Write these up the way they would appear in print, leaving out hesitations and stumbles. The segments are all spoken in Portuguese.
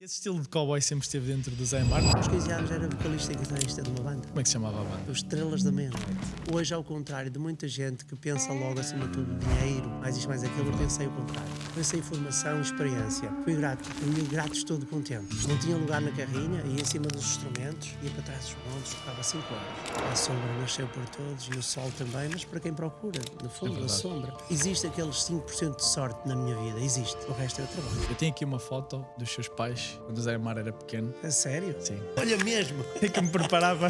Esse estilo de cowboy sempre esteve dentro do Zé Mar. Aos 15 anos era vocalista e guitarrista de uma banda. Como é que se chamava a banda? Os Estrelas da Meia-Noite. Hoje, ao contrário de muita gente que pensa logo acima de tudo dinheiro, mais isto, mais aquilo, eu pensei o contrário. Pensei em formação e experiência. Fui grato, estou de contente. Não tinha lugar na carrinha, ia em cima dos instrumentos, ia para trás dos montes, tocava 5 horas. A sombra nasceu por todos e o sol também, mas para quem procura, no fundo, a sombra. Existe aqueles 5% de sorte na minha vida, existe. O resto é o trabalho. Eu tenho aqui uma foto dos seus pais quando o Zé Mar era pequeno. A sério? Sim. Olha mesmo. É que me preparava.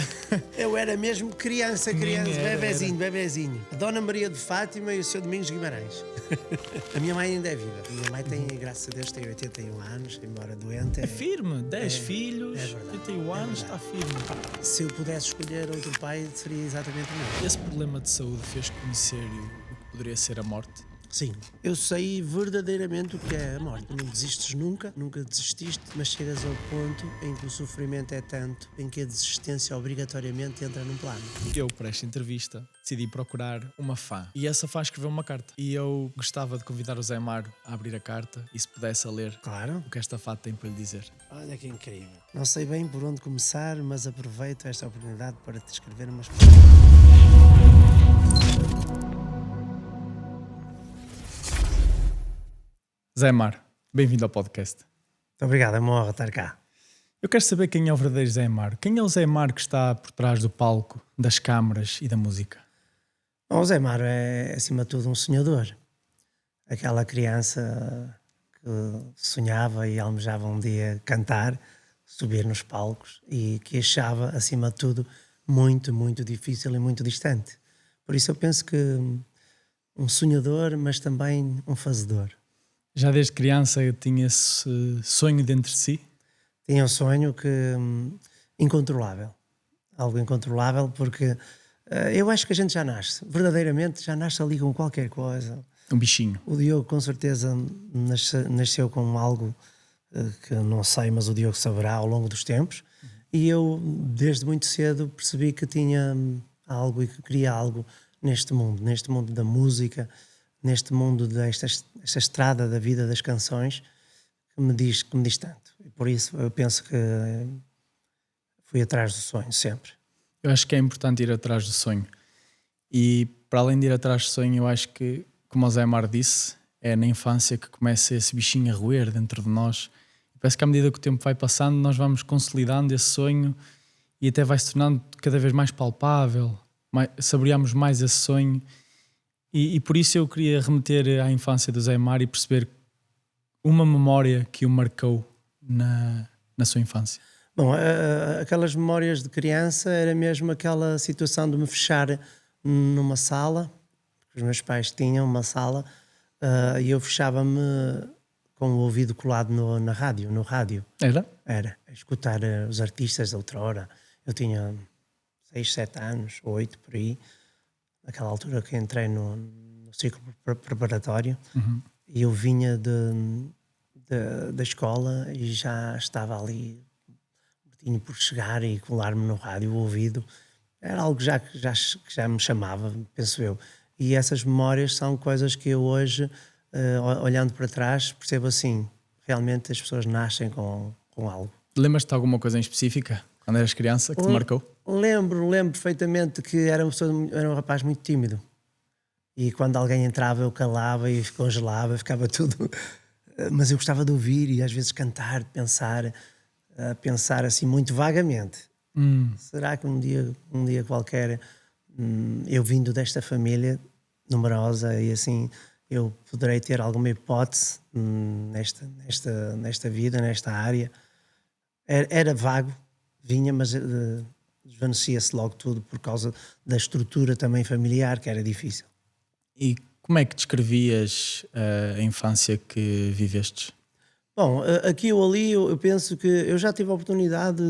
Eu era mesmo criança, bebezinho. A Dona Maria de Fátima e o Sr. Domingos Guimarães. A minha mãe ainda é viva. A minha mãe tem, graças a Deus, tem 81 anos, embora doente. É firme, 10 filhos, verdade, 81 anos, está firme. Se eu pudesse escolher outro pai, seria exatamente o meu. Esse problema de saúde fez conhecer o que poderia ser a morte? Sim, eu sei verdadeiramente o que é a morte. Não desistes nunca desististe, mas chegas ao ponto em que o sofrimento é tanto, em que a desistência obrigatoriamente entra num plano. Eu, para esta entrevista, decidi procurar uma fã. E essa fã escreveu uma carta. E eu gostava de convidar o Zé Mar a abrir a carta e se pudesse a ler Claro. o que esta fã tem para lhe dizer. Olha que incrível. Não sei bem por onde começar, mas aproveito esta oportunidade para te escrever umas Zé Mar, bem-vindo ao podcast. Muito obrigado, é uma honra estar cá. Eu quero saber quem é o verdadeiro Zé Mar. Quem é o Zé Mar que está por trás do palco, das câmaras e da música? Bom, o Zé Mário é, acima de tudo, um sonhador. Aquela criança que sonhava e almejava um dia cantar, subir nos palcos e que achava, acima de tudo, muito, muito difícil e muito distante. Por isso eu penso que um sonhador, mas também um fazedor. Já desde criança eu tinha esse sonho dentro de si? Tinha um sonho que incontrolável. Algo incontrolável porque eu acho que a gente já nasce. Verdadeiramente já nasce ali com qualquer coisa. Um bichinho. O Diogo com certeza nasceu com algo que não sei, mas o Diogo saberá ao longo dos tempos. E eu desde muito cedo percebi que tinha algo e que queria algo neste mundo da música, neste mundo desta estrada da vida das canções que me diz tanto. E por isso eu penso que fui atrás do sonho sempre. Eu acho que é importante ir atrás do sonho. E para além de ir atrás do sonho, eu acho que, como o Zé Mar disse, é na infância que começa esse bichinho a roer dentro de nós. E parece que à medida que o tempo vai passando, nós vamos consolidando esse sonho e até vai se tornando cada vez mais palpável, saboreamos mais esse sonho. E por isso eu queria remeter à infância do Zé Mar e perceber uma memória que o marcou na sua infância. Bom, aquelas memórias de criança era mesmo aquela situação de me fechar numa sala, porque os meus pais tinham uma sala, e eu fechava-me com o ouvido colado no rádio. Era? Era, a escutar os artistas da outrora. Eu tinha 6, 7 anos, 8 por aí, naquela altura que entrei no ciclo preparatório, e eu vinha da escola e já estava ali tinha por chegar e colar-me no rádio o ouvido. Era algo que já me chamava, penso eu. E essas memórias são coisas que eu hoje, olhando para trás, percebo assim, realmente as pessoas nascem com algo. Lembras-te de alguma coisa em específica, quando eras criança, que te marcou? Lembro perfeitamente que era um rapaz muito tímido. E quando alguém entrava eu calava e congelava, ficava tudo... Mas eu gostava de ouvir e às vezes cantar, pensar assim muito vagamente. Será que um dia qualquer, eu vindo desta família numerosa e assim, eu poderei ter alguma hipótese nesta vida, nesta área? Era vago, vinha, mas desvanecia-se logo tudo por causa da estrutura também familiar, que era difícil. E como é que descrevias a infância que vivestes? Bom, aqui ou ali eu penso que eu já tive a oportunidade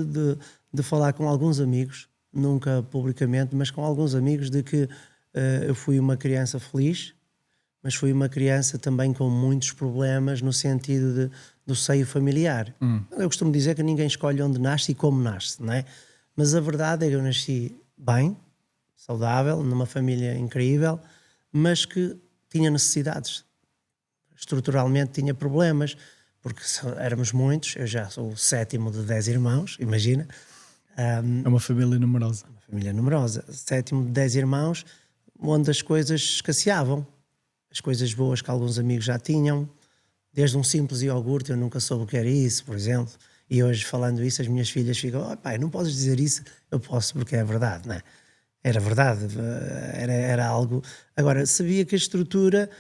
de falar com alguns amigos, nunca publicamente, mas com alguns amigos, de que eu fui uma criança feliz, mas fui uma criança também com muitos problemas no sentido do seio familiar. Eu costumo dizer que ninguém escolhe onde nasce e como nasce, não é? Mas a verdade é que eu nasci bem, saudável, numa família incrível, mas que tinha necessidades. Estruturalmente tinha problemas, porque éramos muitos, eu já sou o 7º de 10 irmãos, imagina. É uma família numerosa. Uma família numerosa, 7º de 10 irmãos, onde as coisas escasseavam. As coisas boas que alguns amigos já tinham, desde um simples iogurte, eu nunca soube o que era isso, por exemplo. E hoje, falando isso, as minhas filhas ficam: pai, não podes dizer isso. Eu posso, porque é verdade, não é? Era verdade, era algo. Agora, sabia que a estrutura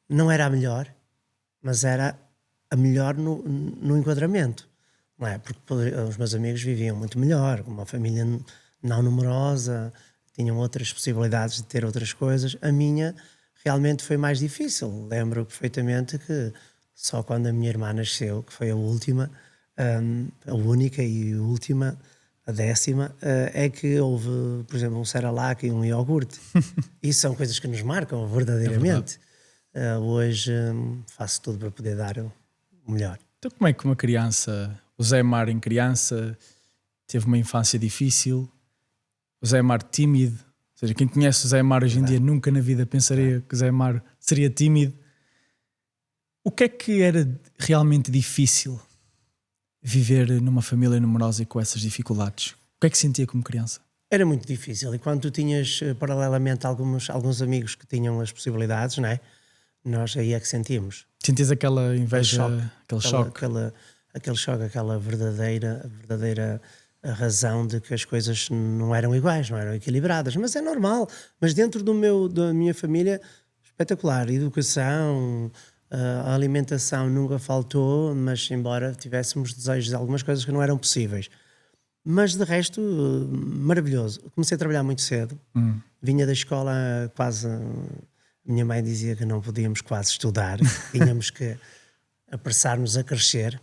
não era a melhor, mas era a melhor no enquadramento, não é? Porque os meus amigos viviam muito melhor, com uma família não numerosa, tinham outras possibilidades de ter outras coisas. A minha realmente foi mais difícil. Lembro perfeitamente que só quando a minha irmã nasceu, que foi a última, a única e última, a 10ª, é que houve, por exemplo, um Cerelac e um iogurte. Isso são coisas que nos marcam verdadeiramente. Hoje faço tudo para poder dar o melhor. Então como é que uma criança, o Zé Mar em criança, teve uma infância difícil, o Zé Mar tímido, ou seja, quem conhece o Zé Mar hoje em dia nunca na vida pensaria que o Zé Mar seria tímido. O que é que era realmente difícil viver numa família numerosa e com essas dificuldades? O que é que sentia como criança? Era muito difícil, e quando tu tinhas paralelamente alguns amigos que tinham as possibilidades, não é? Nós aí é que sentimos. Sentias aquela inveja, aquele choque? Aquele choque, aquela verdadeira razão de que as coisas não eram iguais, não eram equilibradas, mas é normal. Mas dentro da minha família, espetacular, educação, a alimentação nunca faltou, mas embora tivéssemos desejos de algumas coisas que não eram possíveis. Mas de resto, maravilhoso. Comecei a trabalhar muito cedo, vinha da escola quase. Minha mãe dizia que não podíamos quase estudar, tínhamos que apressar-nos a crescer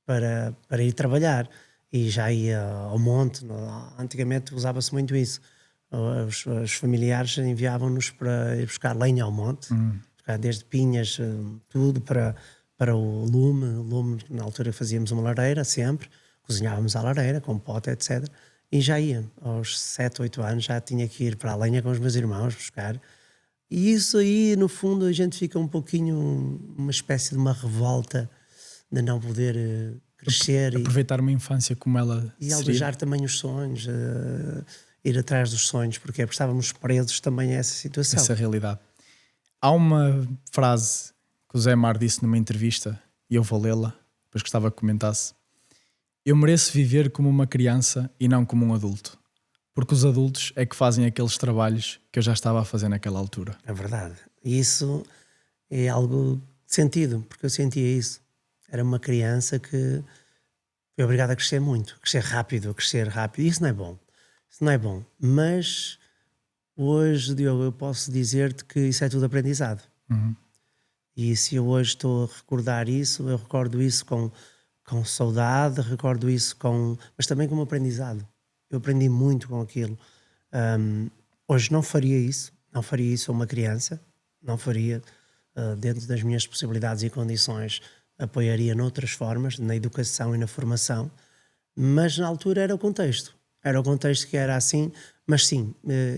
para ir trabalhar. E já ia ao monte. Antigamente usava-se muito isso. Os familiares enviavam-nos para ir buscar lenha ao monte, desde pinhas, tudo para o lume. Lume, na altura fazíamos uma lareira sempre, cozinhávamos à lareira, com pote, etc. E já ia, aos 7, 8 anos, já tinha que ir para a lenha com os meus irmãos buscar. E isso aí, no fundo, a gente fica um pouquinho, uma espécie de uma revolta de não poder crescer. Aproveitar uma infância como ela e almejar também os sonhos, ir atrás dos sonhos, porque estávamos presos também a essa situação. Essa realidade. Há uma frase que o Zé Mar disse numa entrevista, e eu vou lê-la, depois gostava que comentasse. Eu mereço viver como uma criança e não como um adulto. Porque os adultos é que fazem aqueles trabalhos que eu já estava a fazer naquela altura. É verdade. E isso é algo de sentido, porque eu sentia isso. Era uma criança que foi obrigada a crescer muito, a crescer rápido. E isso não é bom. Isso não é bom. Mas hoje, Diogo, eu posso dizer-te que isso é tudo aprendizado. E se eu hoje estou a recordar isso, eu recordo isso com saudade, recordo isso mas também como aprendizado. Eu aprendi muito com aquilo. Hoje não faria isso a uma criança, não faria, dentro das minhas possibilidades e condições, apoiaria noutras formas, na educação e na formação, mas na altura era o contexto que era assim, mas sim,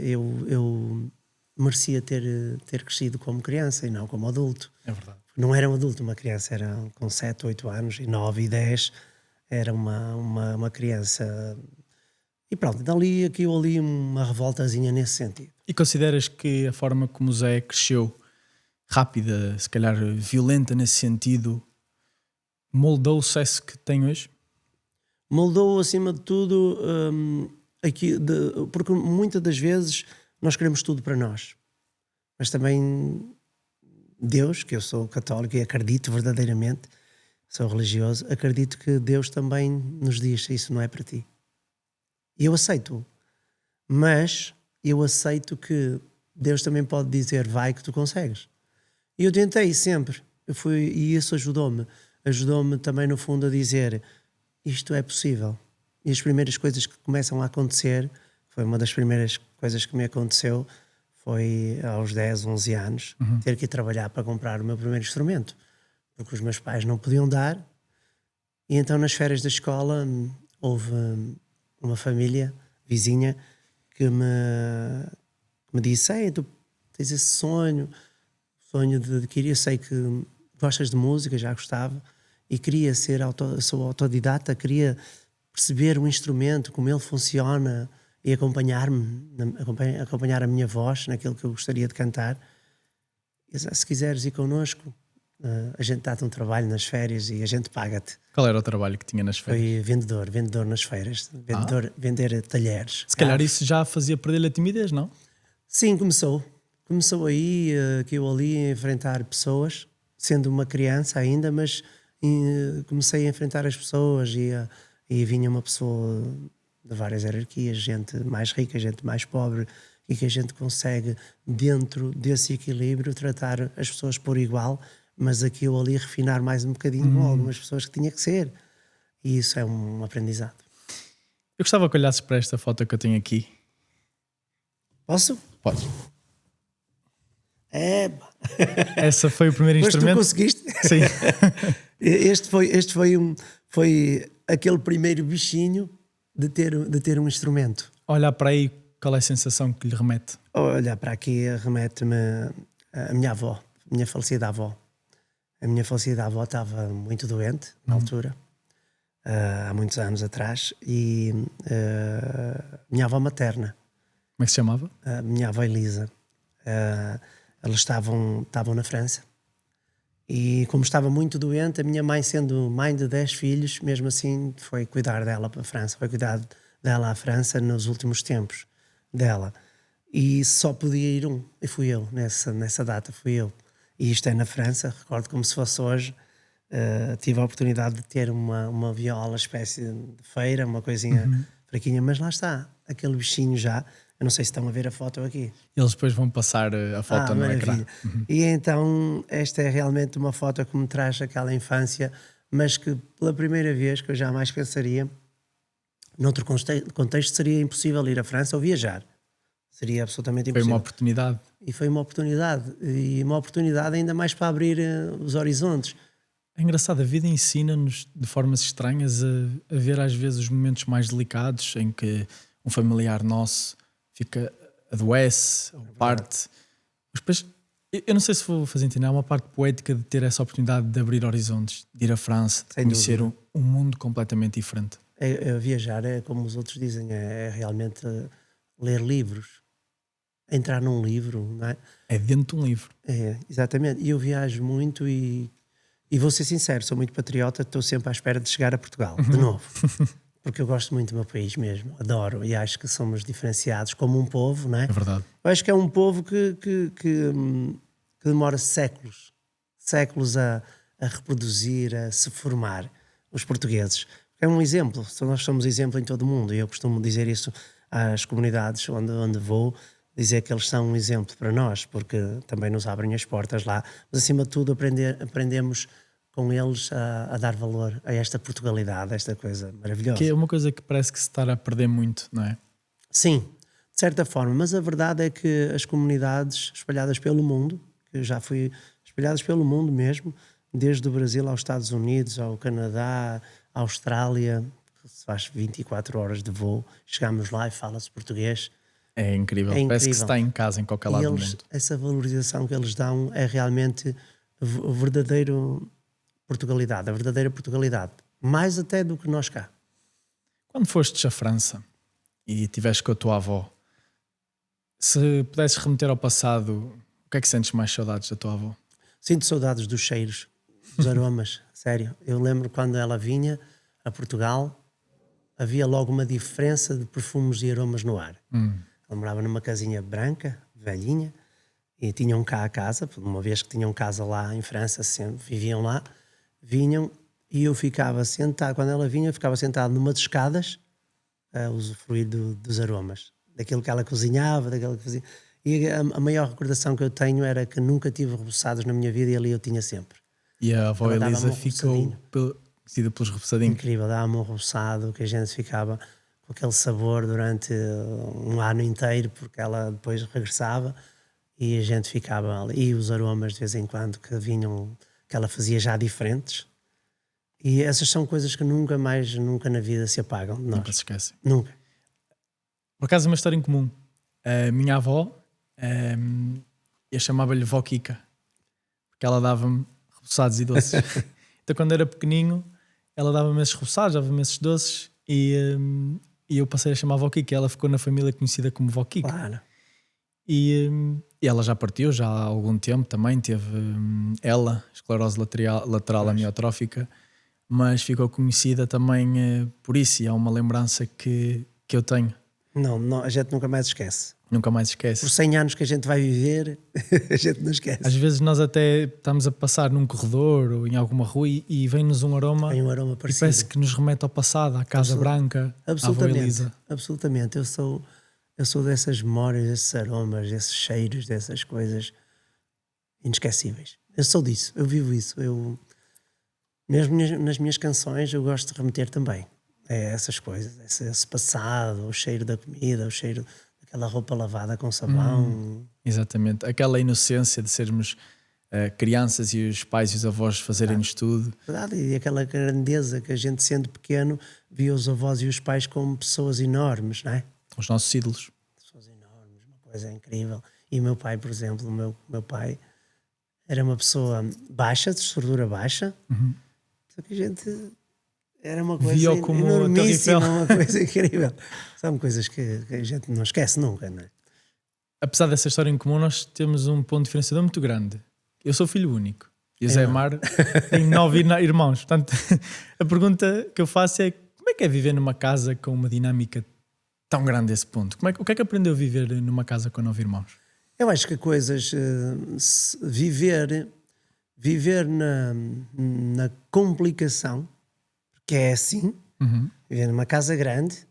eu merecia ter crescido como criança e não como adulto. É verdade. Não era um adulto, uma criança, era com 7, 8 anos, e 9 e 10, era uma criança. E pronto, dali aqui ou ali uma revoltazinha nesse sentido. E consideras que a forma como o Zé cresceu, rápida, se calhar violenta nesse sentido, moldou o sucesso que tem hoje? Moldou acima de tudo, porque muitas das vezes nós queremos tudo para nós. Mas também Deus, que eu sou católico e acredito verdadeiramente, sou religioso, acredito que Deus também nos diz: isso não é para ti. E eu aceito, mas eu aceito que Deus também pode dizer: vai que tu consegues. E eu tentei sempre, e isso ajudou-me também no fundo a dizer: isto é possível. E as primeiras coisas que começam a acontecer, foi uma das primeiras coisas que me aconteceu, foi aos 10, 11 anos, ter que ir trabalhar para comprar o meu primeiro instrumento, porque os meus pais não podiam dar. E então nas férias da escola houve uma família vizinha que me disse: ei, tu tens esse sonho de adquirir, eu sei que gostas de música, já gostava, e queria sou autodidata, queria perceber o instrumento, como ele funciona e acompanhar-me, acompanhar a minha voz naquilo que eu gostaria de cantar. E, se quiseres ir connosco, a gente dá-te um trabalho nas férias e a gente paga-te. Qual era o trabalho que tinha nas férias? Foi vendedor nas feiras, vender talheres. Se calhar isso já fazia perder a timidez, não? Sim, começou aí, que eu ali a enfrentar pessoas, sendo uma criança ainda, mas comecei a enfrentar as pessoas e vinha uma pessoa de várias hierarquias, gente mais rica, gente mais pobre, e que a gente consegue, dentro desse equilíbrio, tratar as pessoas por igual, mas aqui ou ali refinar mais um bocadinho com algumas pessoas que tinha que ser. E isso é um aprendizado. Eu gostava que olhasses para esta foto que eu tenho aqui. Posso? Podes. Essa foi o primeiro instrumento? Mas tu conseguiste? Sim. Este foi aquele primeiro bichinho de ter um instrumento. Olhar para aí, qual é a sensação que lhe remete? Olhar para aqui remete-me a minha avó, a minha falecida avó. A minha falecida avó estava muito doente na altura, há muitos anos atrás, e minha avó materna. Como é que se chamava? A minha avó Elisa. Elas estavam na França. E como estava muito doente, a minha mãe, sendo mãe de 10 filhos, mesmo assim foi cuidar dela para a França, foi cuidar dela à França nos últimos tempos dela. E só podia ir um, e fui eu, nessa data, fui eu. E isto é na França, recordo como se fosse hoje. Tive a oportunidade de ter uma viola, espécie de feira, uma coisinha fraquinha, mas lá está, aquele bichinho já. Eu não sei se estão a ver a foto aqui. Eles depois vão passar a foto no ecrã. E então esta é realmente uma foto que me traz aquela infância, mas que pela primeira vez, que eu jamais pensaria, noutro contexto seria impossível ir à França ou viajar. Seria absolutamente impossível. Foi uma oportunidade. E foi uma oportunidade. E uma oportunidade ainda mais para abrir os horizontes. É engraçado, a vida ensina-nos de formas estranhas a ver às vezes os momentos mais delicados em que um familiar nosso adoece, ou parte. Mas depois, eu não sei se vou fazer entender, há uma parte poética de ter essa oportunidade de abrir horizontes, de ir à França, de conhecer um mundo completamente diferente. Viajar é, como os outros dizem, é realmente ler livros. Entrar num livro, não é? É dentro de um livro. É, exatamente. E eu viajo muito e vou ser sincero, sou muito patriota, estou sempre à espera de chegar a Portugal, de novo. Porque eu gosto muito do meu país mesmo, adoro, e acho que somos diferenciados como um povo, não é? É verdade. Eu acho que é um povo que demora séculos a reproduzir, a se formar, os portugueses. É um exemplo, nós somos exemplo em todo o mundo, e eu costumo dizer isso às comunidades onde vou, dizer que eles são um exemplo para nós, porque também nos abrem as portas lá, mas acima de tudo aprendemos com eles a dar valor a esta Portugalidade, a esta coisa maravilhosa. Que é uma coisa que parece que se está a perder muito, não é? Sim, de certa forma, mas a verdade é que as comunidades espalhadas pelo mundo, que eu já fui espalhadas pelo mundo mesmo, desde o Brasil aos Estados Unidos, ao Canadá, à Austrália, se faz 24 horas de voo, chegamos lá e fala-se português. É incrível. Parece que se está em casa em qualquer lado do mundo. Essa valorização que eles dão é realmente o verdadeiro Portugalidade, a verdadeira Portugalidade, mais até do que nós cá. Quando fostes à França e estiveste com a tua avó, se pudesses remeter ao passado, o que é que sentes mais saudades da tua avó? Sinto saudades dos cheiros, dos aromas, sério. Eu lembro quando ela vinha a Portugal, havia logo uma diferença de perfumes e aromas no ar. Ela morava numa casinha branca, velhinha, e tinham cá a casa, uma vez que tinham casa lá em França, sempre viviam lá, vinham e eu ficava sentado, quando ela vinha, eu ficava sentado numa das escadas a usufruir dos aromas, daquilo que ela cozinhava, daquilo que fazia. E a maior recordação que eu tenho era que nunca tive repousados na minha vida e ali eu tinha sempre. E a avó Elisa ficou conhecida pelos repousadinhos. Incrível, dava-me um repoussado que a gente ficava com aquele sabor durante um ano inteiro, porque ela depois regressava e a gente ficava ali. E os aromas de vez em quando que vinham, que ela fazia já diferentes. E essas são coisas que nunca na vida se apagam de nós. Nunca se esquece. Nunca. Por acaso, uma história em comum. A minha avó, eu chamava-lhe Vó Kika, porque ela dava-me repousados e doces. Então quando era pequeninho, ela dava-me esses repousados, dava-me esses doces e eu passei a chamar Vó Kiko. Ela ficou na família conhecida como Vó Kiko. Claro. E ela já partiu já há algum tempo também. Teve ela, esclerose lateral amiotrófica, mas ficou conhecida também por isso. E é uma lembrança que eu tenho. Não, a gente nunca mais esquece. Nunca mais esquece. Por 100 anos que a gente vai viver, a gente não esquece. Às vezes nós até estamos a passar num corredor ou em alguma rua e vem-nos um aroma, Tem um aroma e parecido. parece que nos remete ao passado, à Casa Branca, à avó Elisa. Absolutamente. Eu sou dessas memórias, desses aromas, desses cheiros, dessas coisas inesquecíveis. Eu sou disso, eu vivo isso. Mesmo nas minhas canções eu gosto de remeter também a essas coisas, esse passado, o cheiro da comida, o cheiro daquela roupa lavada com sabão. Exatamente, aquela inocência de sermos crianças e os pais e os avós fazerem-nos tudo. Verdade, e aquela grandeza que a gente, sendo pequeno, via os avós e os pais como pessoas enormes, não é? Os nossos ídolos. Pessoas enormes, uma coisa incrível. E o meu pai, por exemplo, o meu pai era uma pessoa baixa, de estrutura baixa, só que a gente era uma coisa Via-o como enormíssima, uma coisa incrível. São coisas que a gente não esquece nunca, não é? Apesar dessa história em comum, nós temos um ponto diferenciador muito grande. Eu sou filho único e o Zé Mar tem 9 irmãos. Portanto, a pergunta que eu faço é: como é que é viver numa casa com uma dinâmica tão grande a esse ponto? O que é que aprendeu a viver numa casa com 9 irmãos? Eu acho que coisas... viver na complicação, porque é assim, viver numa casa grande.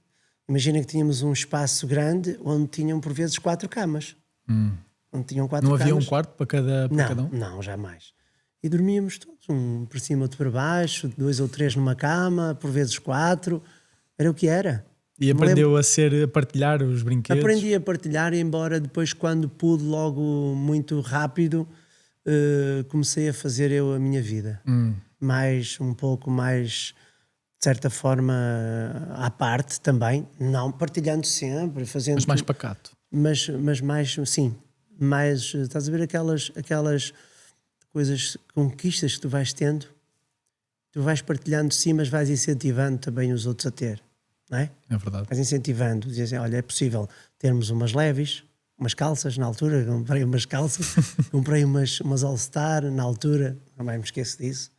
Imagina que tínhamos um espaço grande onde tinham por vezes 4 camas. Onde tinham 4 Não havia camas. um quarto para cada um? Não, jamais. E dormíamos todos, um por cima, outro por baixo, 2 ou 3 numa cama, por vezes 4. Era o que era. E aprendeu a partilhar os brinquedos? Aprendi a partilhar, embora depois, quando pude, logo muito rápido, comecei a fazer eu a minha vida. Um pouco mais, de certa forma, à parte também, não partilhando sempre, fazendo... Mas mais pacato. Mas mais, sim, mais, estás a ver aquelas coisas, conquistas que tu vais tendo, tu vais partilhando sim, mas vais incentivando também os outros a ter, não é? É verdade. Vais incentivando, dizem, olha, é possível termos umas leves, umas calças, na altura, comprei umas calças, comprei umas All-Star, na altura, não mais me esqueço disso,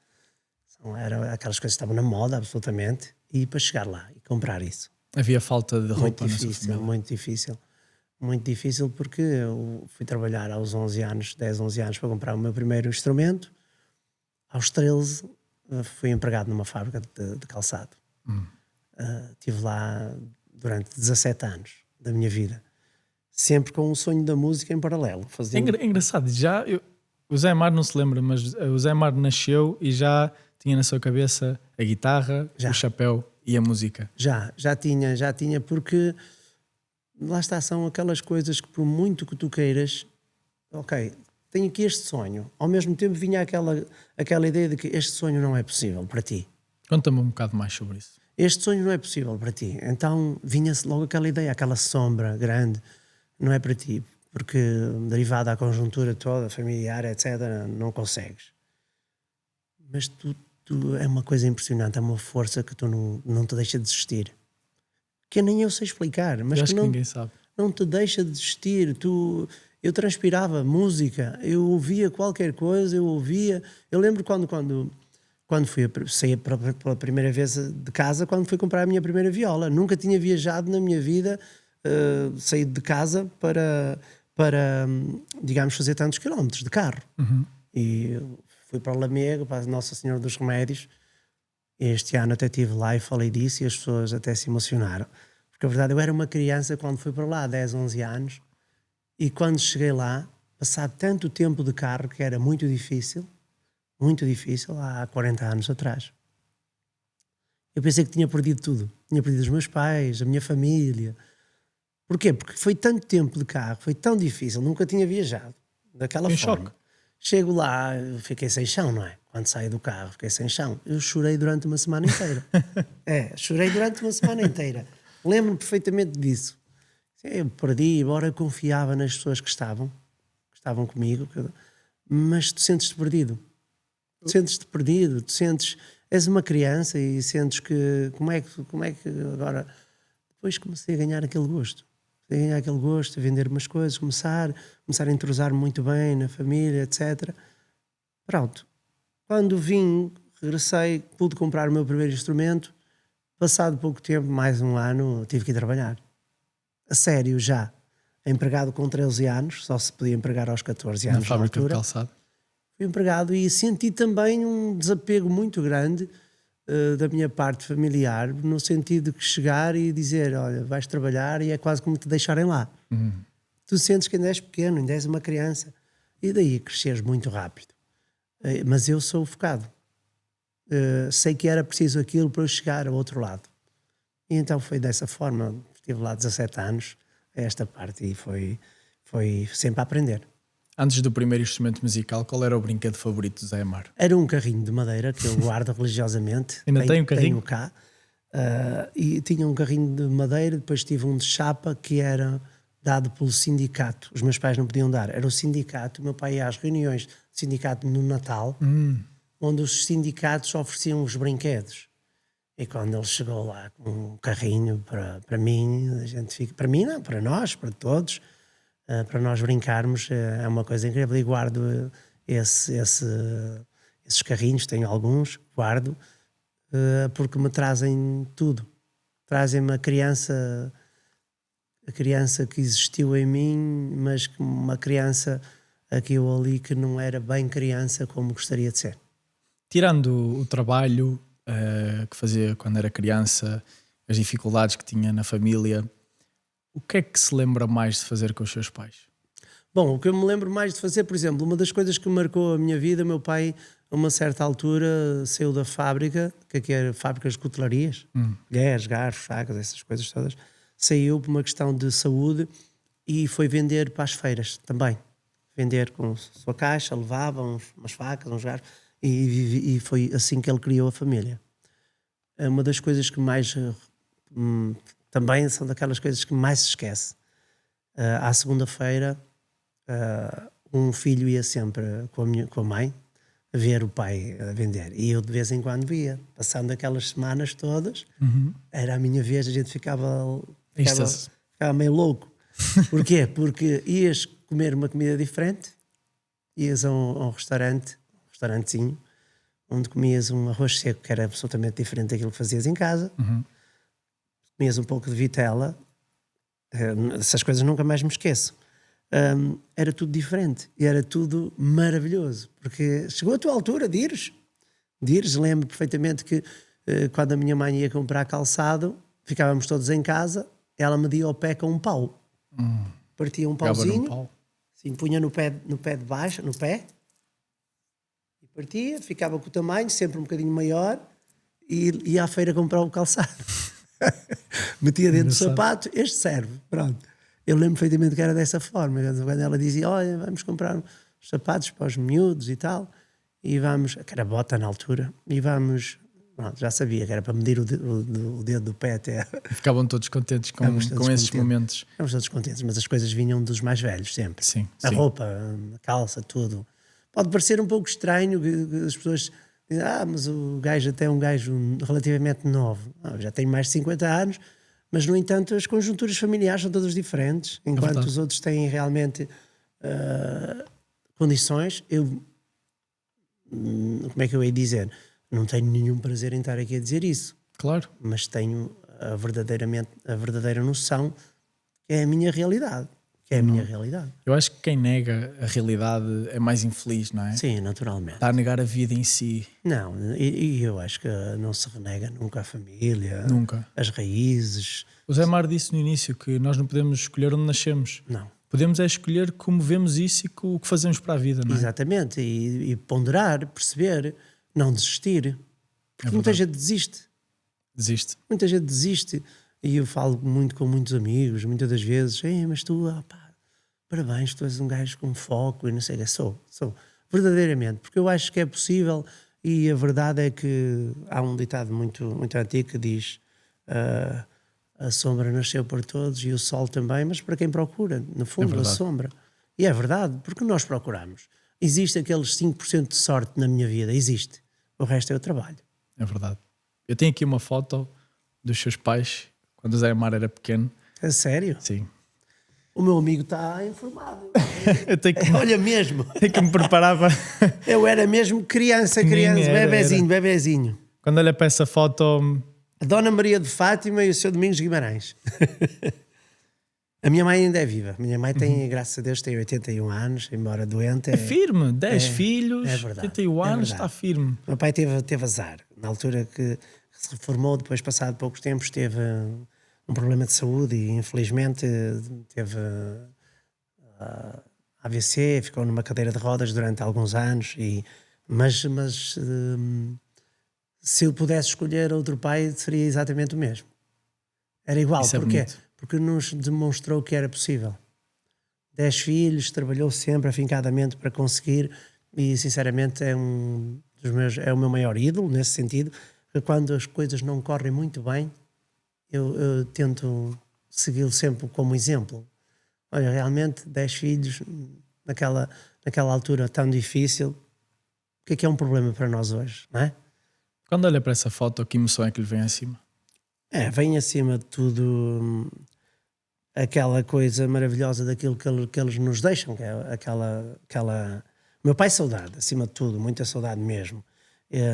eram aquelas coisas que estavam na moda, absolutamente, e para chegar lá e comprar isso. Havia falta de roupa Muito na sua difícil, família? muito difícil. Muito difícil, porque eu fui trabalhar aos 11 anos, 10, 11 anos, para comprar o meu primeiro instrumento. Aos 13 fui empregado numa fábrica de calçado. Estive lá durante 17 anos da minha vida, sempre com o sonho da música em paralelo. É engraçado, o Zé Mar não se lembra, mas o Zé Mar nasceu e já tinha na sua cabeça a guitarra, o chapéu e a música. Já tinha, porque lá está, são aquelas coisas que, por muito que tu queiras, ok, tenho aqui este sonho, ao mesmo tempo vinha aquela ideia de que este sonho não é possível para ti. Conta-me um bocado mais sobre isso. Este sonho não é possível para ti. Então vinha-se logo aquela ideia, aquela sombra grande, não é para ti, porque derivada da conjuntura toda, familiar, etc., não consegues. Mas tu é uma coisa impressionante, é uma força que tu não te deixa desistir. Que nem eu sei explicar, mas que ninguém sabe. Não te deixa desistir. Eu transpirava música, eu ouvia qualquer coisa, eu lembro quando saí pela primeira vez de casa, quando fui comprar a minha primeira viola. Nunca tinha viajado na minha vida, saí de casa para digamos, fazer tantos quilómetros de carro. E fui para Lamego, para Nossa Senhora dos Remédios. Este ano até estive lá e falei disso e as pessoas até se emocionaram. Porque a verdade, eu era uma criança quando fui para lá, 10, 11 anos, e quando cheguei lá, passado tanto tempo de carro, que era muito difícil, há 40 anos atrás. Eu pensei que tinha perdido tudo. Tinha perdido os meus pais, a minha família. Porquê? Porque foi tanto tempo de carro, foi tão difícil, nunca tinha viajado daquela forma. Choque. Chego lá, fiquei sem chão, não é? Quando saí do carro, fiquei sem chão. Eu chorei durante uma semana inteira. Chorei durante uma semana inteira. Lembro-me perfeitamente disso. Eu perdi, embora eu confiava nas pessoas que estavam comigo, mas tu sentes-te perdido. Tu sentes-te perdido, és uma criança e sentes que como é que agora depois comecei a ganhar aquele gosto. A vender umas coisas, começar a entrosar muito bem na família, etc. Pronto. Quando vim, regressei, pude comprar o meu primeiro instrumento. Passado pouco tempo, mais um ano, tive que ir trabalhar. A sério, já. Empregado com 13 anos, só se podia empregar aos 14 anos. Na fábrica de calçado. Fui empregado e senti também um desapego muito grande da minha parte familiar, no sentido de chegar e dizer, olha, vais trabalhar e é quase como te deixarem lá. Tu sentes que ainda és pequeno, ainda és uma criança. E daí cresceres muito rápido. Mas eu sou focado. Sei que era preciso aquilo para eu chegar ao outro lado. E então foi dessa forma. Estive lá 17 anos a esta parte e foi sempre a aprender. Antes do primeiro instrumento musical, qual era o brinquedo favorito do Zé Amaro? Era um carrinho de madeira que eu guardo religiosamente. Ainda tem um carrinho? Tenho cá. E tinha um carrinho de madeira, depois tive um de chapa que era dado pelo sindicato. Os meus pais não podiam dar. Era o sindicato. O meu pai ia às reuniões do sindicato no Natal, onde os sindicatos ofereciam os brinquedos. E quando ele chegou lá com um carrinho para mim, a gente fica... Para mim não, para nós, para todos... para nós brincarmos, é uma coisa incrível e guardo esses carrinhos, tenho alguns, guardo, porque me trazem tudo. Trazem-me a criança que existiu em mim, mas uma criança aqui ou ali que não era bem criança como gostaria de ser. Tirando o trabalho que fazia quando era criança, as dificuldades que tinha na família, o que é que se lembra mais de fazer com os seus pais? Bom, o que eu me lembro mais de fazer, por exemplo, uma das coisas que marcou a minha vida, meu pai, a uma certa altura, saiu da fábrica, que aqui era fábricas de cutelarias, gués, garfos, facas, essas coisas todas, saiu por uma questão de saúde e foi vender para as feiras também. Vender com a sua caixa, levava umas facas, uns garfos, e foi assim que ele criou a família. Uma das coisas que mais... também são daquelas coisas que mais se esquece. À segunda-feira, um filho ia sempre com a mãe a ver o pai a vender. E eu de vez em quando via. Passando aquelas semanas todas, era a minha vez, a gente ficava meio louco. Porquê? Porque ias comer uma comida diferente, ias a um restaurantezinho, onde comias um arroz seco que era absolutamente diferente daquilo que fazias em casa. Comias um pouco de vitela, essas coisas nunca mais me esqueço. Era tudo diferente e era tudo maravilhoso, porque chegou a tua altura de ires. Lembro perfeitamente que quando a minha mãe ia comprar calçado, ficávamos todos em casa, ela media o pé com um pau. Partia um pauzinho, assim, punha no pé de baixo, no pé, e partia, ficava com o tamanho, sempre um bocadinho maior, e ia à feira comprar o calçado. Metia dentro do sapato, este serve, pronto. Eu lembro perfeitamente que era dessa forma, quando ela dizia, olha, vamos comprar uns sapatos para os miúdos e tal, e vamos, que era bota na altura, e vamos, pronto, já sabia que era para medir o dedo do pé até. Ficavam todos contentes com esses momentos. Ficámos todos contentes, mas as coisas vinham dos mais velhos sempre. Sim, a roupa, a calça, tudo. Pode parecer um pouco estranho que as pessoas dizem, mas o gajo até é um gajo relativamente novo. Já tem mais de 50 anos, mas no entanto as conjunturas familiares são todas diferentes. Enquanto os outros têm realmente condições, como é que eu ia dizer? Não tenho nenhum prazer em estar aqui a dizer isso. Claro. Mas tenho a verdadeira noção que é a minha realidade. Eu acho que quem nega a realidade é mais infeliz, não é? Sim, naturalmente. Está a negar a vida em si. Não, e eu acho que não se renega nunca a família, nunca. As raízes. O Zé Amaro disse no início que nós não podemos escolher onde nascemos. Não. Podemos é escolher como vemos isso e o que fazemos para a vida, não é? Exatamente, e ponderar, perceber, não desistir. Porque muita gente desiste. Muita gente desiste. E eu falo muito com muitos amigos, muitas das vezes, mas tu, parabéns, tu és um gajo com foco e não sei o que. Sou, verdadeiramente, porque eu acho que é possível, e a verdade é que há um ditado muito, muito antigo que diz a sombra nasceu para todos e o sol também, mas para quem procura, no fundo, a sombra. E é verdade, porque nós procuramos. existe aqueles 5% de sorte na minha vida, existe. O resto é o trabalho. É verdade. Eu tenho aqui uma foto dos seus pais quando o Zé Mar era pequeno. É sério? Sim. O meu amigo está informado. Eu tenho que, Olha mesmo. tenho que me preparar para... Eu era mesmo criança, bebezinho. Quando olha para essa foto... A Dona Maria de Fátima e o Sr. Domingos Guimarães. A minha mãe ainda é viva. A minha mãe tem, graças a Deus, tem 81 anos, embora doente. É firme, 10 filhos, é verdade, 81 anos, verdade. está firme. O meu pai teve azar. Na altura que se reformou, depois passado poucos tempos, teve um problema de saúde e infelizmente teve AVC, ficou numa cadeira de rodas durante alguns anos. Mas se eu pudesse escolher outro pai, seria exatamente o mesmo. Era igual. Porquê? Porque nos demonstrou que era possível. 10 filhos, trabalhou sempre afincadamente para conseguir e sinceramente é o meu maior ídolo nesse sentido, que quando as coisas não correm muito bem, eu tento segui-lo sempre como exemplo. Olha, realmente 10 filhos naquela altura tão difícil, o que é um problema para nós hoje, não é? Quando olha para essa foto, que emoção é que lhe vem acima? Vem acima de tudo aquela coisa maravilhosa daquilo que eles nos deixam, que é aquela... Meu pai, saudade, acima de tudo, muita saudade mesmo.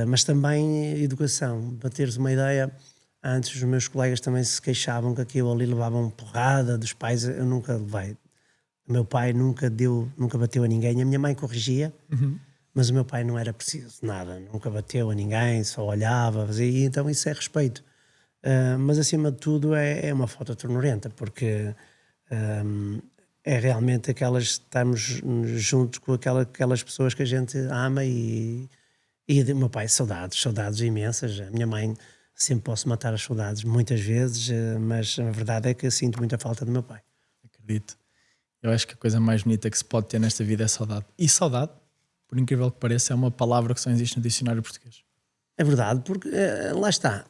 Mas também educação. Para teres uma ideia, antes os meus colegas também se queixavam que aquilo ali levavam porrada dos pais, eu nunca levei. O meu pai nunca bateu a ninguém, a minha mãe corrigia, mas o meu pai não era preciso de nada, nunca bateu a ninguém, só olhava, fazia, então isso é respeito. Mas acima de tudo é uma foto ternurenta, porque é realmente estamos juntos com aquelas pessoas que a gente ama e do meu pai, saudades imensas. A minha mãe, sempre posso matar as saudades muitas vezes, mas a verdade é que eu sinto muita falta do meu pai. Acredito. Eu acho que a coisa mais bonita que se pode ter nesta vida é saudade. E saudade, por incrível que pareça, é uma palavra que só existe no dicionário português. É verdade, porque lá está,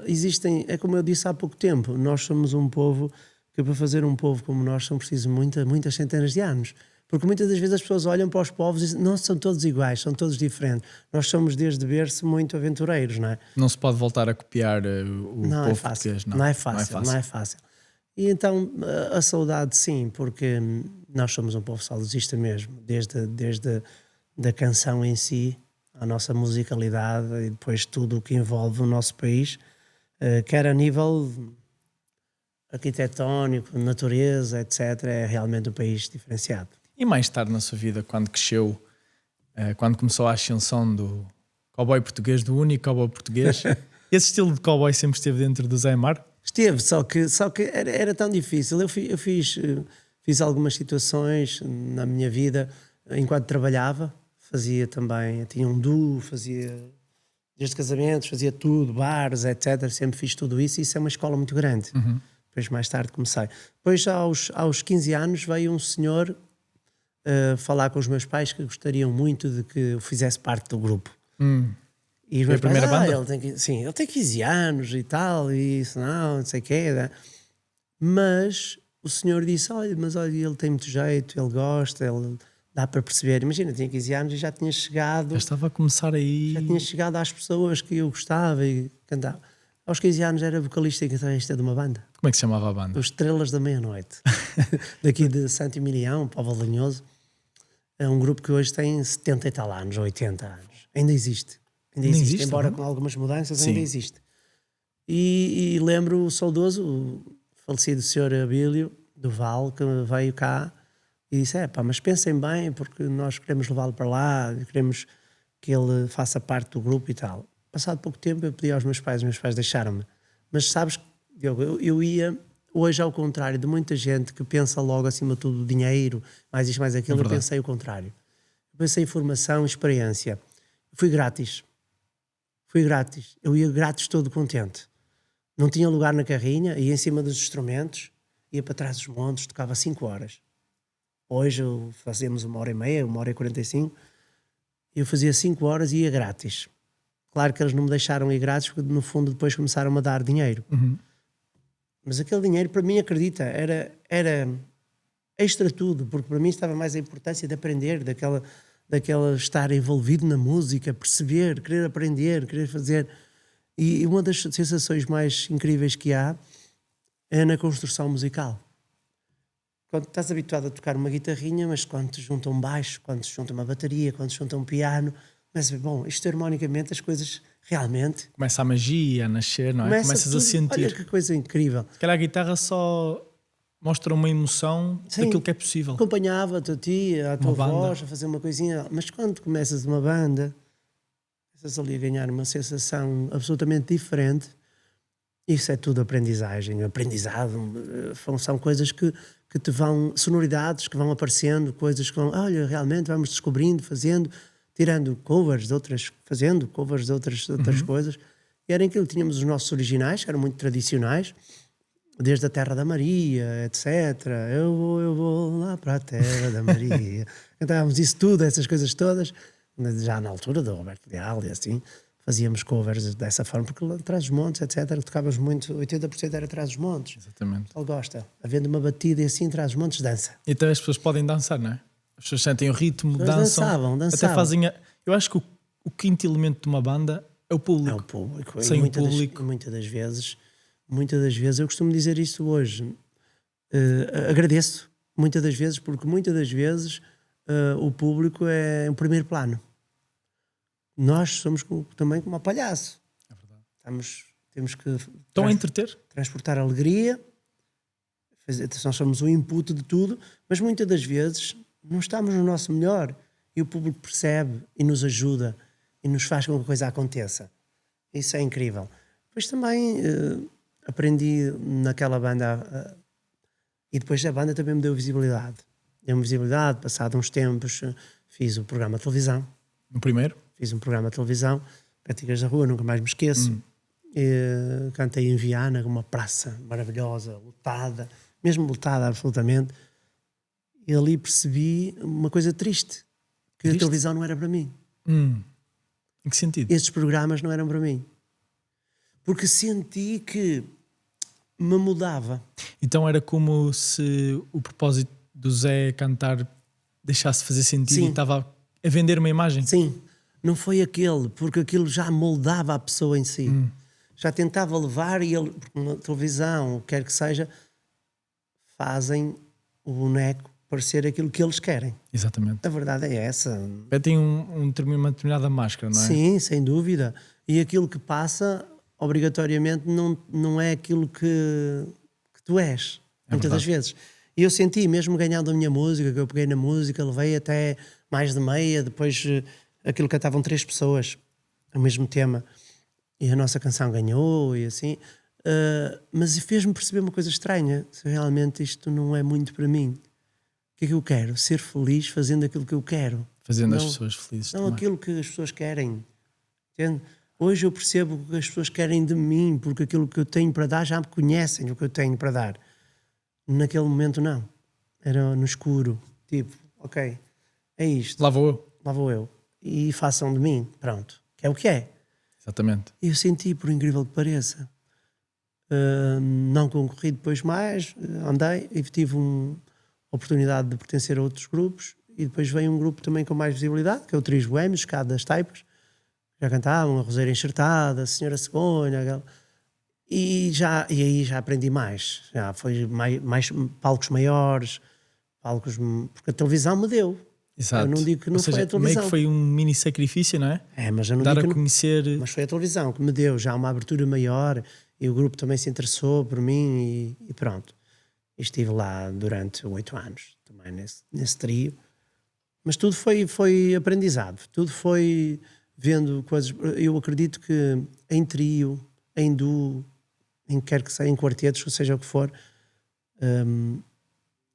existem, é como eu disse há pouco tempo, nós somos um povo que para fazer um povo como nós são precisos muitas centenas de anos, porque muitas das vezes as pessoas olham para os povos e dizem, não, são todos iguais, são todos diferentes, nós somos desde berço muito aventureiros, não é? Não se pode voltar a copiar o povo português, não. Não é fácil. E então a saudade sim, porque nós somos um povo saudosista mesmo, desde da canção em si, a nossa musicalidade e depois tudo o que envolve o nosso país, quer a nível arquitetónico, natureza, etc., é realmente um país diferenciado. E mais tarde na sua vida, quando cresceu, quando começou a ascensão do cowboy português, do único cowboy português, esse estilo de cowboy sempre esteve dentro do Zé Mar? Esteve, só que era tão difícil. Eu fiz algumas situações na minha vida enquanto trabalhava. Fazia também, tinha um duo, fazia desde casamentos, fazia tudo, bares, etc. Sempre fiz tudo isso e isso é uma escola muito grande. Depois mais tarde comecei. Depois aos 15 anos veio um senhor falar com os meus pais que gostariam muito de que eu fizesse parte do grupo. E os meus pais, ele tem 15 anos e tal, e isso não sei o quê. Né? Mas o senhor disse, olha, ele tem muito jeito, ele gosta, ele... Dá para perceber, imagina, tinha 15 anos e já tinha chegado... Já estava a começar aí... Já tinha chegado às pessoas que eu gostava e cantava. Aos 15 anos era vocalista e guitarrista de uma banda. Como é que se chamava a banda? Os Estrelas da Meia-Noite. Daqui de Santo Emilião, Povo Alinhoso. É um grupo que hoje tem 70 e tal anos, 80 anos. Ainda existe. Embora com algumas mudanças, ainda existe. E lembro o saudoso, o falecido Sr. Abílio do Val, que veio cá e disse, mas pensem bem, porque nós queremos levá-lo para lá, queremos que ele faça parte do grupo e tal. Passado pouco tempo eu pedi aos meus pais, os meus pais deixaram-me. Mas sabes, Diogo, eu ia, hoje ao contrário de muita gente que pensa logo acima de tudo dinheiro, mais isto, mais aquilo, eu pensei o contrário. Eu pensei em formação, experiência. Fui grátis. Eu ia grátis todo contente. Não tinha lugar na carrinha, ia em cima dos instrumentos, ia para trás dos montes, tocava 5 horas. Hoje fazemos 1h30, 1h45. Eu fazia 5 horas e ia grátis. Claro que eles não me deixaram ir grátis, porque no fundo depois começaram a dar dinheiro. Mas aquele dinheiro, para mim, acredita, era extra tudo, porque para mim estava mais a importância de aprender daquela estar envolvido na música, perceber, querer aprender, querer fazer. E uma das sensações mais incríveis que há é na construção musical. Quando estás habituado a tocar uma guitarrinha, mas quando te junta um baixo, quando te junta uma bateria, quando te junta um piano, começas a ver, bom, isto harmonicamente as coisas realmente... Começa a magia a nascer, não é? Começas a sentir. Olha que coisa incrível. Se calhar a guitarra só mostra uma emoção daquilo que é possível. Acompanhava-te a ti, a tua voz, a fazer uma coisinha. Mas quando começas uma banda, começas ali a ganhar uma sensação absolutamente diferente. Isso é tudo aprendizagem, aprendizado. São coisas que te vão... Sonoridades que vão aparecendo, coisas que vão... Olha, realmente vamos descobrindo, fazendo... Tirando covers de outras, fazendo covers de outras coisas. E era aquilo, tínhamos os nossos originais, que eram muito tradicionais, desde a Terra da Maria, etc. Eu vou lá para a Terra da Maria. Cantávamos isso tudo, essas coisas todas, já na altura do Roberto Leal e assim, fazíamos covers dessa forma, porque lá atrás dos montes, etc., tocávamos muito, 80% era atrás dos montes. Exatamente. Ele gosta, havendo uma batida e assim, atrás dos montes, dança. Então as pessoas podem dançar, não é? As pessoas sentem o ritmo, dançam. Dançavam. Até fazem. Eu acho que o quinto elemento de uma banda é o público. É o público. Sem o público. Muitas das vezes, eu costumo dizer isso hoje. Agradeço muitas das vezes, porque muitas das vezes o público é o primeiro plano. Nós somos também como o palhaço. É verdade. Temos que Estão a entreter. Transportar alegria. Nós somos o input de tudo, mas muitas das vezes não estamos no nosso melhor e o público percebe e nos ajuda e nos faz com que a coisa aconteça. Isso é incrível. Depois também aprendi naquela banda e depois a banda também me deu visibilidade. Deu-me visibilidade, passado uns tempos fiz o programa de televisão. No primeiro? Fiz um programa de televisão, Cantigas da Rua, nunca mais me esqueço. Cantei em Viana, uma praça maravilhosa, lotada, mesmo lotada absolutamente. E ali percebi uma coisa triste, que a televisão não era para mim. Em que sentido? Estes programas não eram para mim. Porque senti que me mudava. Então era como se o propósito do Zé cantar deixasse de fazer sentido. Sim. E estava a vender uma imagem? Sim, não foi aquele, porque aquilo já moldava a pessoa em si. Já tentava levar e ele, porque na televisão, o que quer que seja, fazem o boneco parecer aquilo que eles querem. Exatamente. A verdade é essa. Tem uma determinada máscara, não é? Sim, sem dúvida. E aquilo que passa, obrigatoriamente, não é aquilo que tu és. Muitas das vezes. E eu senti, mesmo ganhando a minha música, que eu peguei na música, levei até mais de meia, depois aquilo cantavam 3 pessoas, o mesmo tema. E a nossa canção ganhou e assim. Mas fez-me perceber uma coisa estranha. Se realmente isto não é muito para mim. O que é que eu quero? Ser feliz fazendo aquilo que eu quero. Fazendo as pessoas felizes. Não também. Aquilo que as pessoas querem. Entende? Hoje eu percebo o que as pessoas querem de mim, porque aquilo que eu tenho para dar já me conhecem o que eu tenho para dar. Naquele momento não. Era no escuro. Tipo, ok, é isto. Lá vou eu. Lá vou eu. E façam de mim. Pronto. Que é o que é. Exatamente. E eu senti, por incrível que pareça. Não concorri depois mais. Andei e tive oportunidade de pertencer a outros grupos e depois veio um grupo também com mais visibilidade, que é o Trios Boêmios, cá das Taipas, já cantavam a Roseira Enxertada, a Senhora Cegonha, e aí já aprendi mais, já foi mais palcos maiores, porque a televisão me deu. Exato. Eu não digo que não foi a televisão. Meio que foi um mini sacrifício, não é? Mas eu não dar digo a conhecer. Mas foi a televisão que me deu já uma abertura maior e o grupo também se interessou por mim e pronto. Estive lá durante 8 anos, também nesse trio. Mas tudo foi aprendizado, tudo foi vendo coisas. Eu acredito que em trio, em duo, em quer que seja, em quartetos, ou seja o que for,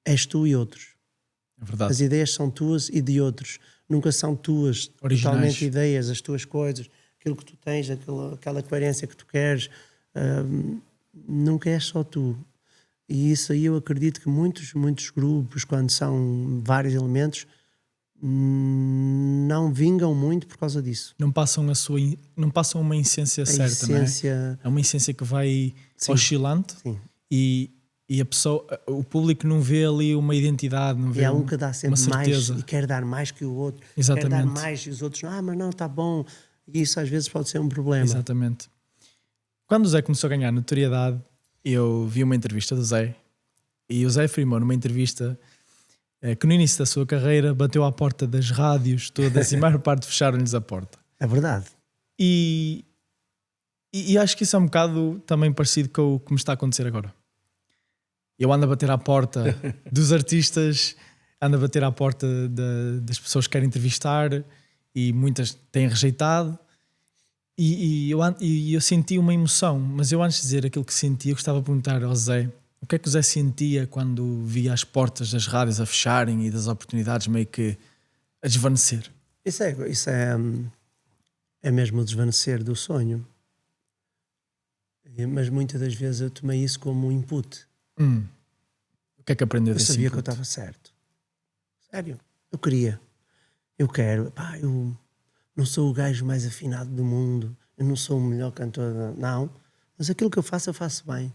és tu e outros. É verdade. As ideias são tuas e de outros. Nunca são tuas, originais. Totalmente ideias, as tuas coisas, aquilo que tu tens, aquela coerência que tu queres. Nunca és só tu. E isso aí eu acredito que muitos grupos, quando são vários elementos, não vingam muito por causa disso. Não passam uma essência certa, não é? É uma essência que vai oscilante. Sim. E e a pessoa, o público não vê ali uma identidade, não vê E há um que dá sempre uma mais certeza. e quer dar mais que o outro. Exatamente. Quer dar mais e os outros, mas não, está bom. E isso às vezes pode ser um problema. Exatamente. Quando o Zé começou a ganhar notoriedade, eu vi uma entrevista do Zé e o Zé afirmou numa entrevista que no início da sua carreira bateu à porta das rádios todas e a maior parte fecharam-lhes a porta. É verdade. E acho que isso é um bocado também parecido com o que me está a acontecer agora. Eu ando a bater à porta dos artistas, ando a bater à porta das pessoas que querem entrevistar e muitas têm rejeitado. E eu senti uma emoção, mas eu antes de dizer aquilo que senti, eu gostava de perguntar ao Zé o que é que o Zé sentia quando via as portas das rádios a fecharem e das oportunidades meio que a desvanecer. Isso é mesmo o desvanecer do sonho. Mas muitas das vezes eu tomei isso como um input. O que é que aprendeu Eu desse sabia input? que eu estava certo. Sério. Eu queria. Eu quero. Eu não sou o gajo mais afinado do mundo. Eu não sou o melhor cantor. Não. Mas aquilo que eu faço bem.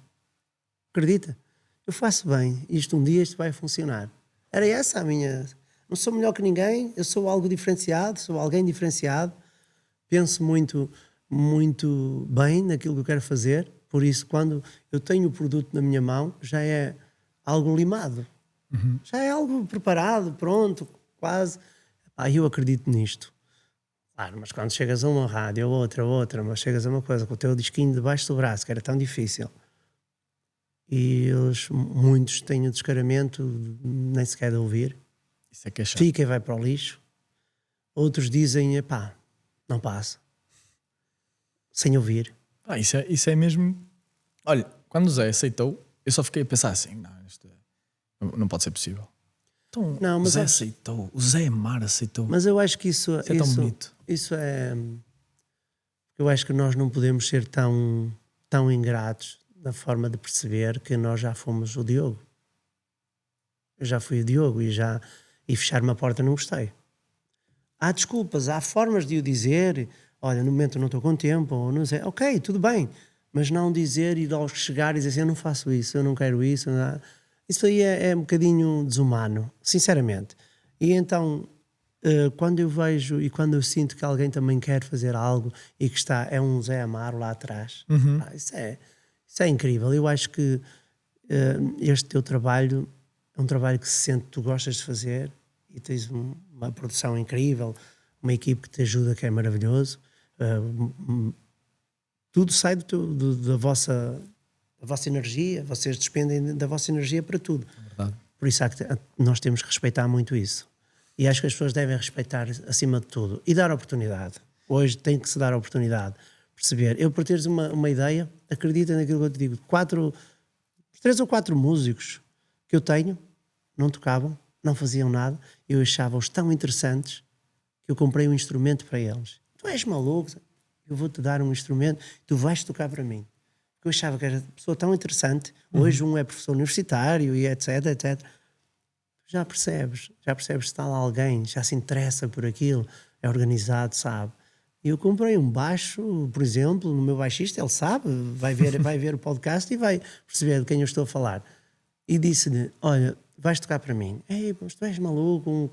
Acredita? Eu faço bem. Isto vai funcionar. Era essa a minha... Não sou melhor que ninguém. Eu sou algo diferenciado. Sou alguém diferenciado. Penso muito, muito bem naquilo que eu quero fazer. Por isso, quando eu tenho o produto na minha mão, já é algo limado. Já é algo preparado, pronto, quase. Eu acredito nisto. Claro, mas quando chegas a uma rádio, outra, mas chegas a uma coisa com o teu disquinho debaixo do braço, que era tão difícil, e muitos têm o descaramento nem sequer de ouvir. Isso é que é chato. Fica e vai para o lixo. Outros dizem, não passa. Sem ouvir. Isso é mesmo... Olha, quando o Zé aceitou, eu só fiquei a pensar assim, isto não pode ser possível. Então, Não, mas o Zé aceitou, o Zé Amar aceitou. Mas eu acho que isso é tão bonito. Isso é... Eu acho que nós não podemos ser tão ingratos na forma de perceber que nós já fomos o Diogo. Eu já fui o Diogo e fechar-me a porta não gostei. Há desculpas, há formas de o dizer. Olha, no momento eu não estou com tempo, ou não sei. Ok, tudo bem. Mas não dizer e logo chegar e dizer assim, eu não faço isso, eu não quero isso. Não. Isso aí é um bocadinho desumano, sinceramente. E então, quando eu vejo e quando eu sinto que alguém também quer fazer algo e que é um Zé Amaro lá atrás, isso é incrível. Eu acho que este teu trabalho é um trabalho que se sente que tu gostas de fazer e tens uma produção incrível, uma equipe que te ajuda, que é maravilhoso. Tudo sai da vossa energia, vocês despendem da vossa energia para tudo. É verdade. Por isso nós temos que respeitar muito isso. E acho que as pessoas devem respeitar acima de tudo e dar oportunidade. Hoje tem que se dar oportunidade, perceber. Eu, por teres uma ideia, acredita naquilo que eu te digo. 3 ou 4 músicos que eu tenho não tocavam, não faziam nada. Eu achava-os tão interessantes que eu comprei um instrumento para eles. Tu és maluco? Eu vou-te dar um instrumento, tu vais tocar para mim. Eu achava que era uma pessoa tão interessante. Hoje um é professor universitário e etc, etc. Já percebes se está lá alguém, já se interessa por aquilo, é organizado, sabe? Eu comprei um baixo, por exemplo, no meu baixista, ele sabe, vai ver o podcast e vai perceber de quem eu estou a falar. E disse-lhe, olha, vais tocar para mim. Ei, mas tu és maluco,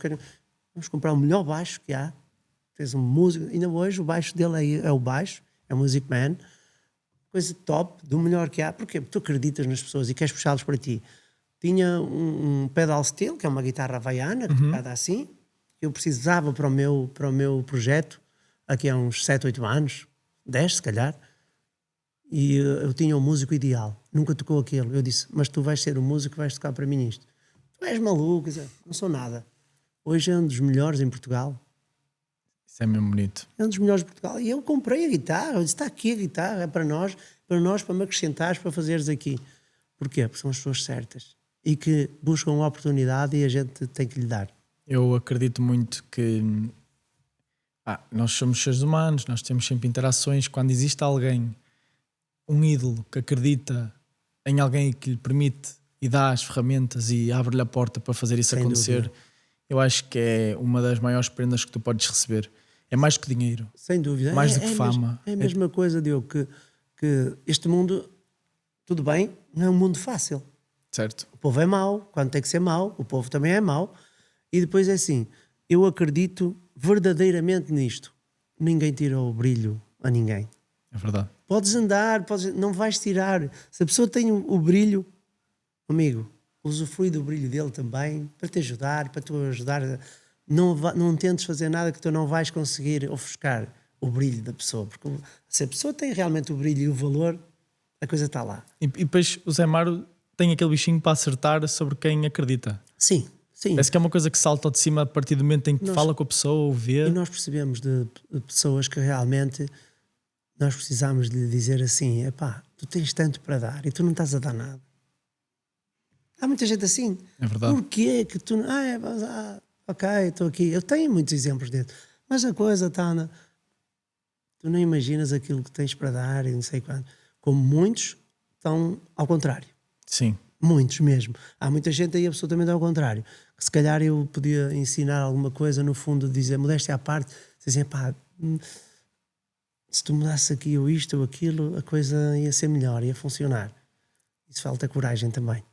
vamos comprar o melhor baixo que há. Fez um músico, ainda hoje o baixo dele é o baixo, é o Music Man, coisa top, do melhor que há. Porquê? Porque tu acreditas nas pessoas e queres puxá-los para ti. Tinha um pedal steel, que é uma guitarra havaiana, tocada assim, que eu precisava para o meu projeto, aqui há uns 7, 8 anos, 10 se calhar, e eu tinha um músico ideal, nunca tocou aquilo. Eu disse, mas tu vais ser o músico que vais tocar para mim isto. Tu és maluco, não sou nada. Hoje é um dos melhores em Portugal. Isso é mesmo bonito. É um dos melhores de Portugal. E eu comprei a guitarra. Eu disse, está aqui a guitarra, é para nós, para me acrescentares, para fazeres aqui. Porquê? Porque são as pessoas certas. E que buscam uma oportunidade e a gente tem que lhe dar. Eu acredito muito que nós somos seres humanos, nós temos sempre interações. Quando existe alguém, um ídolo, que acredita em alguém que lhe permite e dá as ferramentas e abre-lhe a porta para fazer isso acontecer, dúvida. Eu acho que é uma das maiores prendas que tu podes receber. É mais que dinheiro. Sem dúvida. Mais do que fama. É a mesma coisa, Diogo, que este mundo, tudo bem, não é um mundo fácil. Certo. O povo é mau, quando tem que ser mau, o povo também é mau. E depois é assim, eu acredito verdadeiramente nisto. Ninguém tira o brilho a ninguém. É verdade. Podes andar, não vais tirar. Se a pessoa tem o brilho, amigo, usufrui do brilho dele também, para te ajudar, para tu ajudar. Não tentes fazer nada que tu não vais conseguir ofuscar o brilho da pessoa. Porque se a pessoa tem realmente o brilho e o valor, a coisa está lá. E depois o Zé Mário tem aquele bichinho para acertar sobre quem acredita. Sim, sim. Parece que é uma coisa que salta de cima a partir do momento em que fala com a pessoa ou vê. E nós percebemos de pessoas que realmente nós precisamos de lhe dizer assim: epá, tu tens tanto para dar e tu não estás a dar nada. Há muita gente assim. É verdade. Porquê que tu... ok, estou aqui. Eu tenho muitos exemplos dentro. Mas a coisa está... Tu não imaginas aquilo que tens para dar e não sei quando. Como muitos estão ao contrário. Sim. Muitos mesmo. Há muita gente aí absolutamente ao contrário. Que se calhar eu podia ensinar alguma coisa, no fundo, dizer, modéstia à parte, dizer, pá, se tu mudasses aqui ou isto ou aquilo, a coisa ia ser melhor, ia funcionar. Isso falta coragem também.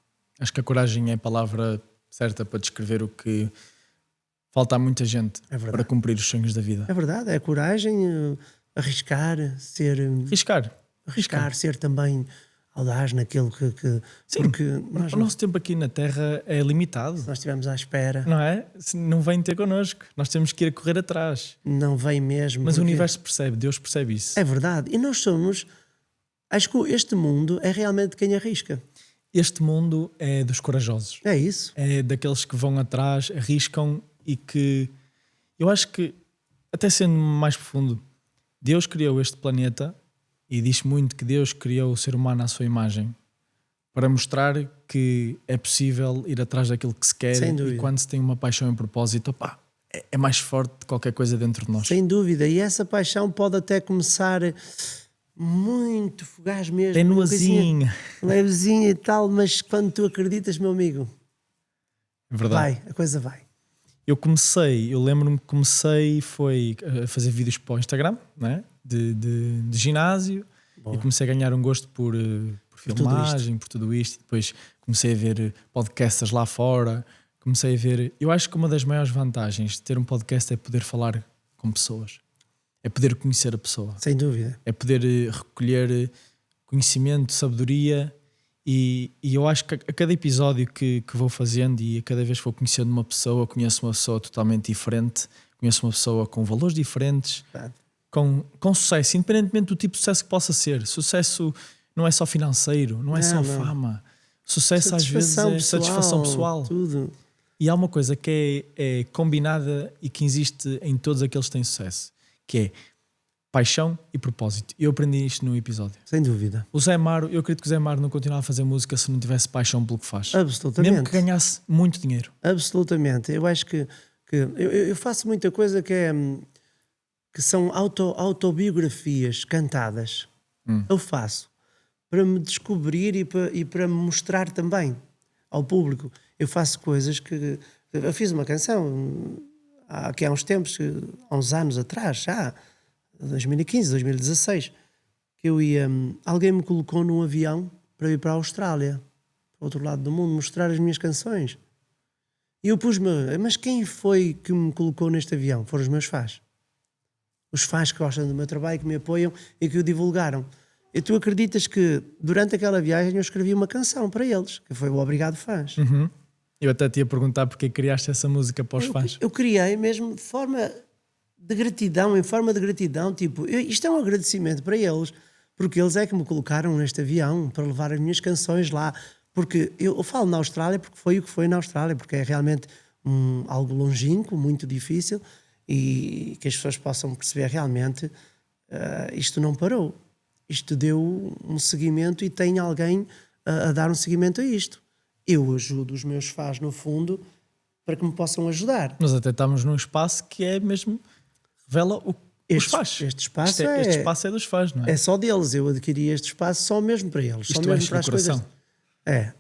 Acho que a coragem é a palavra certa para descrever o que falta a muita gente para cumprir os sonhos da vida. É verdade, é coragem, arriscar, ser... Arriscar, ser também audaz naquilo que sim, porque o nosso tempo aqui na Terra é limitado. Se nós estivermos à espera... Não é? Não vem ter connosco. Nós temos que ir a correr atrás. Não vem mesmo. Mas o universo percebe, Deus percebe isso. É verdade. E nós somos... Acho que este mundo é realmente quem arrisca. Este mundo é dos corajosos. É isso. É daqueles que vão atrás, arriscam e que... Eu acho que, até sendo mais profundo, Deus criou este planeta e diz muito que Deus criou o ser humano à sua imagem para mostrar que é possível ir atrás daquilo que se quer. Sem dúvida. E quando se tem uma paixão e um propósito, opá, é mais forte de qualquer coisa dentro de nós. Sem dúvida. E essa paixão pode até começar muito fugaz mesmo. Tenuazinha. Levezinha e tal, mas quando tu acreditas, meu amigo, É verdade. a coisa vai. Eu lembro-me que comecei foi a fazer vídeos para o Instagram, né? de ginásio. Boa. E comecei a ganhar um gosto por filmagem, por tudo isto. E depois comecei a ver podcasts lá fora. Comecei a ver... Eu acho que uma das maiores vantagens de ter um podcast é poder falar com pessoas. É poder conhecer a pessoa. Sem dúvida. É poder recolher conhecimento, sabedoria. E eu acho que a cada episódio que vou fazendo e a cada vez que vou conhecendo uma pessoa, conheço uma pessoa totalmente diferente, conheço uma pessoa com valores diferentes, com sucesso, independentemente do tipo de sucesso que possa ser. Sucesso não é só financeiro, não é só fama. Sucesso às vezes é satisfação pessoal. Tudo. E há uma coisa que é combinada e que existe em todos aqueles que têm sucesso, que é paixão e propósito. Eu aprendi isto num episódio. Sem dúvida. O Zé Mário, eu acredito que o Zé Mário não continuava a fazer música se não tivesse paixão pelo que faz. Absolutamente. Mesmo que ganhasse muito dinheiro. Absolutamente. Eu acho que eu faço muita coisa que são autobiografias cantadas. Eu faço para me descobrir e para me mostrar também ao público. Eu faço coisas que... Eu fiz uma canção há uns tempos, há uns anos atrás, já... 2015, 2016, que alguém me colocou num avião para ir para a Austrália, para o outro lado do mundo, mostrar as minhas canções. E eu pus-me, mas quem foi que me colocou neste avião? Foram os meus fãs. Os fãs que gostam do meu trabalho, que me apoiam e que o divulgaram. E tu acreditas que durante aquela viagem eu escrevi uma canção para eles, que foi o Obrigado Fãs. Uhum. Eu até te ia perguntar porque criaste essa música para os fãs. Eu criei mesmo de forma... de gratidão, em forma de gratidão, tipo, isto é um agradecimento para eles, porque eles é que me colocaram neste avião para levar as minhas canções lá, porque eu falo na Austrália porque foi o que foi na Austrália, porque é realmente algo longínquo, muito difícil, e que as pessoas possam perceber realmente, isto não parou, isto deu um seguimento e tem alguém a dar um seguimento a isto. Eu ajudo os meus fãs no fundo para que me possam ajudar. Mas até estamos num espaço que é mesmo... revela os fãs. Este espaço este espaço é dos fãs, não é? É só deles. Eu adquiri este espaço só mesmo para eles. Isto só mesmo para as coisas.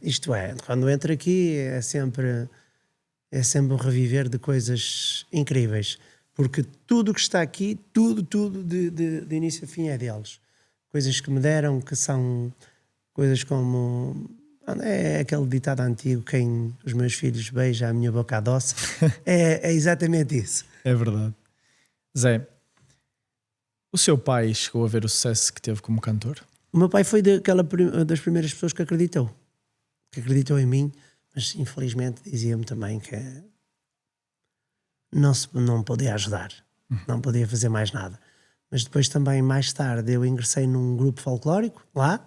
Isto é. Quando entro aqui é sempre um reviver de coisas incríveis. Porque tudo o que está aqui, tudo de início a fim é deles. Coisas que me deram, que são coisas como É aquele ditado antigo: quem os meus filhos beija a minha boca adoça. É exatamente isso. É verdade. Zé, o seu pai chegou a ver o sucesso que teve como cantor? O meu pai foi das primeiras pessoas que acreditou em mim, mas infelizmente dizia-me também que não podia ajudar, não podia fazer mais nada. Mas depois também, mais tarde, eu ingressei num grupo folclórico lá,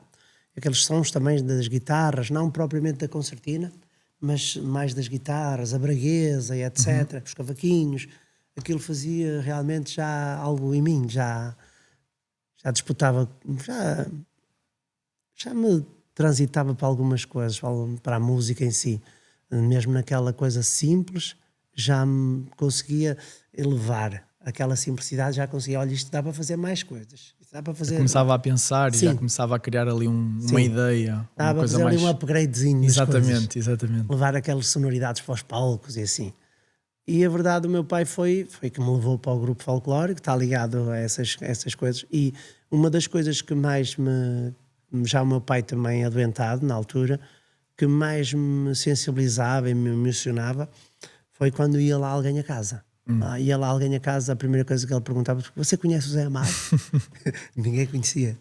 aqueles sons também das guitarras, não propriamente da concertina, mas mais das guitarras, a braguesa e etc., os cavaquinhos. Aquilo fazia realmente já algo em mim, já disputava, já me transitava para algumas coisas, para a música em si. Mesmo naquela coisa simples, já me conseguia elevar. Aquela simplicidade, já conseguia, olha, isto dá para fazer mais coisas. Isto dá para fazer... Começava a pensar Sim. e já começava a criar ali uma ideia. Dá para coisa fazer mais... ali um upgradezinho das coisas. Exatamente. Levar aquelas sonoridades para os palcos e assim. E a verdade, o meu pai foi que me levou para o grupo folclórico, está ligado a essas coisas. E uma das coisas que mais já o meu pai também adoentado na altura, que mais me sensibilizava e me emocionava, foi quando ia lá alguém a casa. Ia lá alguém a casa, a primeira coisa que ele perguntava: você conhece o Zé Amaro? Ninguém conhecia.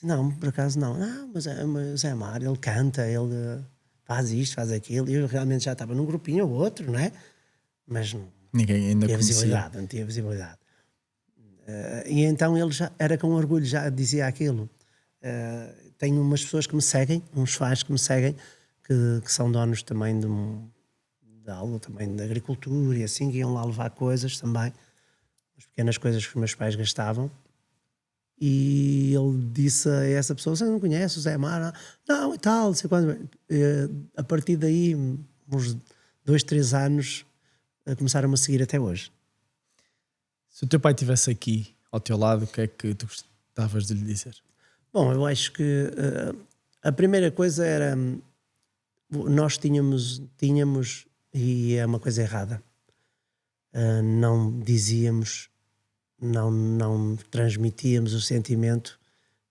Não, por acaso não. Mas o Zé Amaro, ele canta, ele faz isto, faz aquilo. E eu realmente já estava num grupinho ou outro, não é? Mas ninguém ainda conhecia. Não tinha visibilidade. E então ele já era com orgulho, já dizia aquilo. Tenho umas pessoas que me seguem, uns fãs que me seguem, que são donos também de algo, também da agricultura e assim, que iam lá levar coisas também, as pequenas coisas que os meus pais gastavam. E ele disse a essa pessoa: você não conhece o Zé Amaro? Não, e tal, não sei quando. A partir daí, uns 2, 3 anos, começaram-me a seguir até hoje. Se o teu pai estivesse aqui ao teu lado, o que é que tu gostavas de lhe dizer? Bom, eu acho que a primeira coisa era, nós tínhamos, e é uma coisa errada, não dizíamos, não transmitíamos o sentimento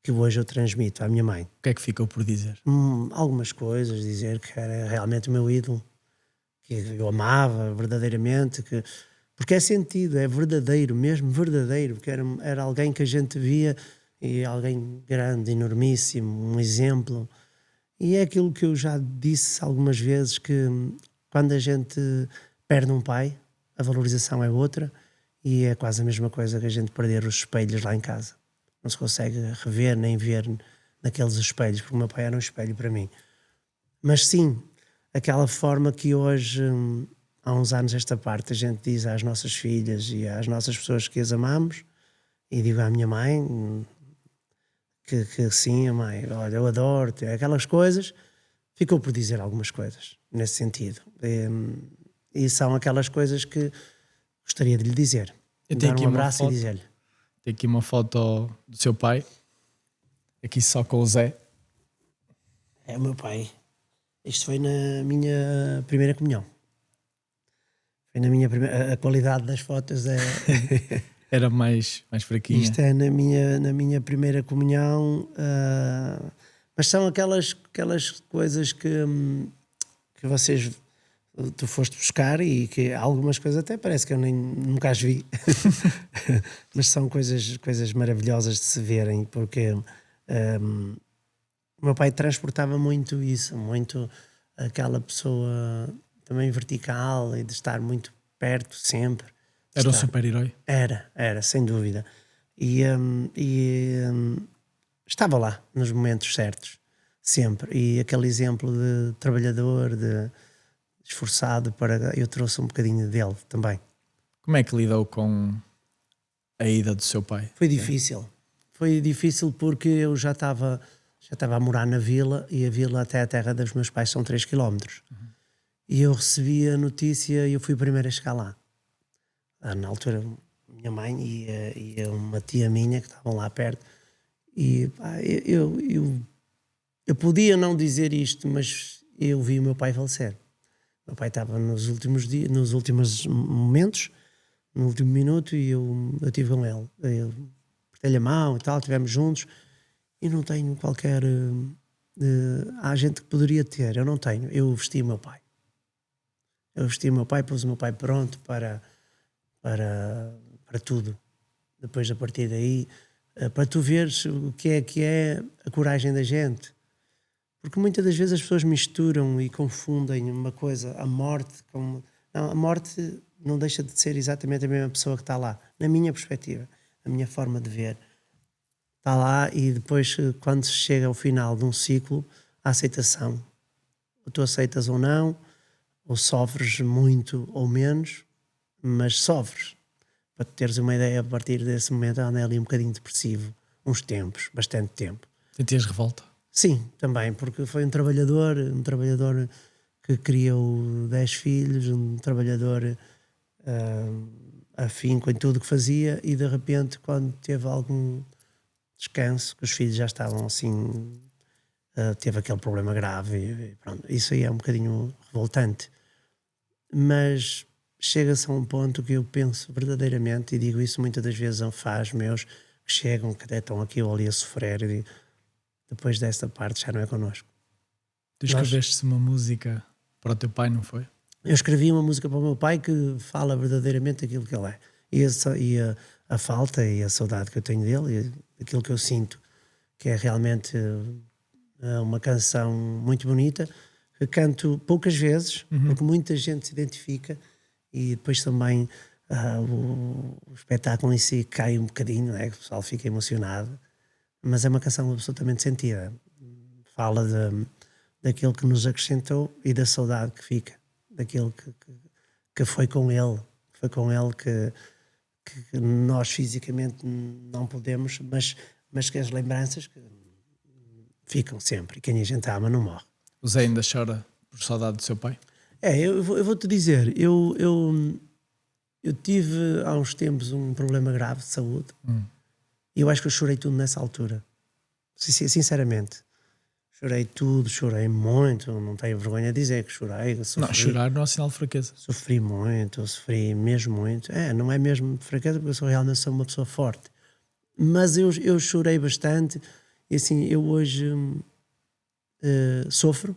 que hoje eu transmito à minha mãe. O que é que ficou por dizer? Algumas coisas, dizer que era realmente o meu ídolo, que eu amava verdadeiramente, porque é sentido, é verdadeiro, mesmo verdadeiro, porque era alguém que a gente via, e alguém grande, enormíssimo, um exemplo. E é aquilo que eu já disse algumas vezes, que quando a gente perde um pai, a valorização é outra, e é quase a mesma coisa que a gente perder os espelhos lá em casa. Não se consegue rever nem ver naqueles espelhos, porque o meu pai era um espelho para mim. Mas sim, aquela forma que hoje, há uns anos esta parte, a gente diz às nossas filhas e às nossas pessoas que as amamos, e digo à minha mãe que sim, mãe, olha, eu adoro-te, aquelas coisas, ficou por dizer algumas coisas nesse sentido. E são aquelas coisas que gostaria de lhe dizer. Eu tenho dar aqui um abraço e dizer-lhe. Tenho aqui uma foto do seu pai, aqui só com o Zé. É o meu pai. Isto foi na minha primeira comunhão. Foi na minha primeira... A qualidade das fotos é... Era mais fraquinha. Isto é na minha primeira comunhão, mas são aquelas coisas que tu foste buscar, e que algumas coisas até parece que eu nunca as vi. Mas são coisas maravilhosas de se verem, porque o meu pai transportava muito isso, muito aquela pessoa também vertical, e de estar muito perto sempre. Era um super-herói? Era, sem dúvida. E estava lá nos momentos certos, sempre. E aquele exemplo de trabalhador, de esforçado, eu trouxe um bocadinho dele também. Como é que lidou com a ida do seu pai? Foi difícil. Foi difícil porque eu já estava a morar na vila, e a vila até a terra dos meus pais são 3 km. E eu recebi a notícia e eu fui o primeiro a chegar lá. Na altura, minha mãe e uma tia minha que estavam lá perto. E eu podia não dizer isto, mas eu vi o meu pai falecer. O meu pai estava nos últimos dias, nos últimos momentos, no último minuto, e eu estive com ele. Eu apertei-lhe a mão e tal, estivemos juntos. e não tenho qualquer... há gente que poderia ter, eu não tenho. Eu vesti o meu pai. Pus o meu pai pronto para tudo. Depois, a partir daí, para tu veres o que é a coragem da gente. Porque muitas das vezes as pessoas misturam e confundem uma coisa, a morte, com... Não, a morte não deixa de ser exatamente a mesma pessoa que está lá. Na minha perspectiva, a minha forma de ver. Está lá e depois, quando se chega ao final de um ciclo, a aceitação. Ou tu aceitas ou não, ou sofres muito ou menos, mas sofres. Para teres uma ideia, a partir desse momento, eu andei ali um bocadinho depressivo, uns tempos, bastante tempo. Sentias revolta? Sim, também, porque foi um trabalhador que criou 10 filhos, um trabalhador afinco em tudo o que fazia, e de repente, quando teve algum descanso, que os filhos já estavam assim, teve aquele problema grave, e pronto, isso aí é um bocadinho revoltante. Mas chega-se a um ponto que eu penso verdadeiramente, e digo isso muitas das vezes a fãs meus que chegam, que até estão aqui ou ali a sofrer, e digo, depois desta parte já não é connosco. Tu escreveste uma música para o teu pai, não foi? Eu escrevi uma música para o meu pai que fala verdadeiramente aquilo que ele é. E a falta e a saudade que eu tenho dele, e aquilo que eu sinto, que é realmente uma canção muito bonita, que canto poucas vezes, porque muita gente se identifica, e depois também o espetáculo em si cai um bocadinho, né? O pessoal fica emocionado, mas é uma canção absolutamente sentida. Fala daquilo que nos acrescentou e da saudade que fica, daquilo que foi com ele, que nós fisicamente não podemos, mas que as lembranças que ficam sempre, e quem a gente ama não morre. O Zé ainda chora por saudade do seu pai? Eu vou-te dizer, eu tive há uns tempos um problema grave de saúde, e eu acho que eu chorei tudo nessa altura, sinceramente. Chorei tudo, chorei muito, não tenho vergonha de dizer que chorei. Não, chorar não é sinal de fraqueza. Sofri muito, sofri mesmo muito. Não é mesmo de fraqueza, porque eu realmente sou uma pessoa forte. Mas eu chorei bastante, e assim, eu hoje sofro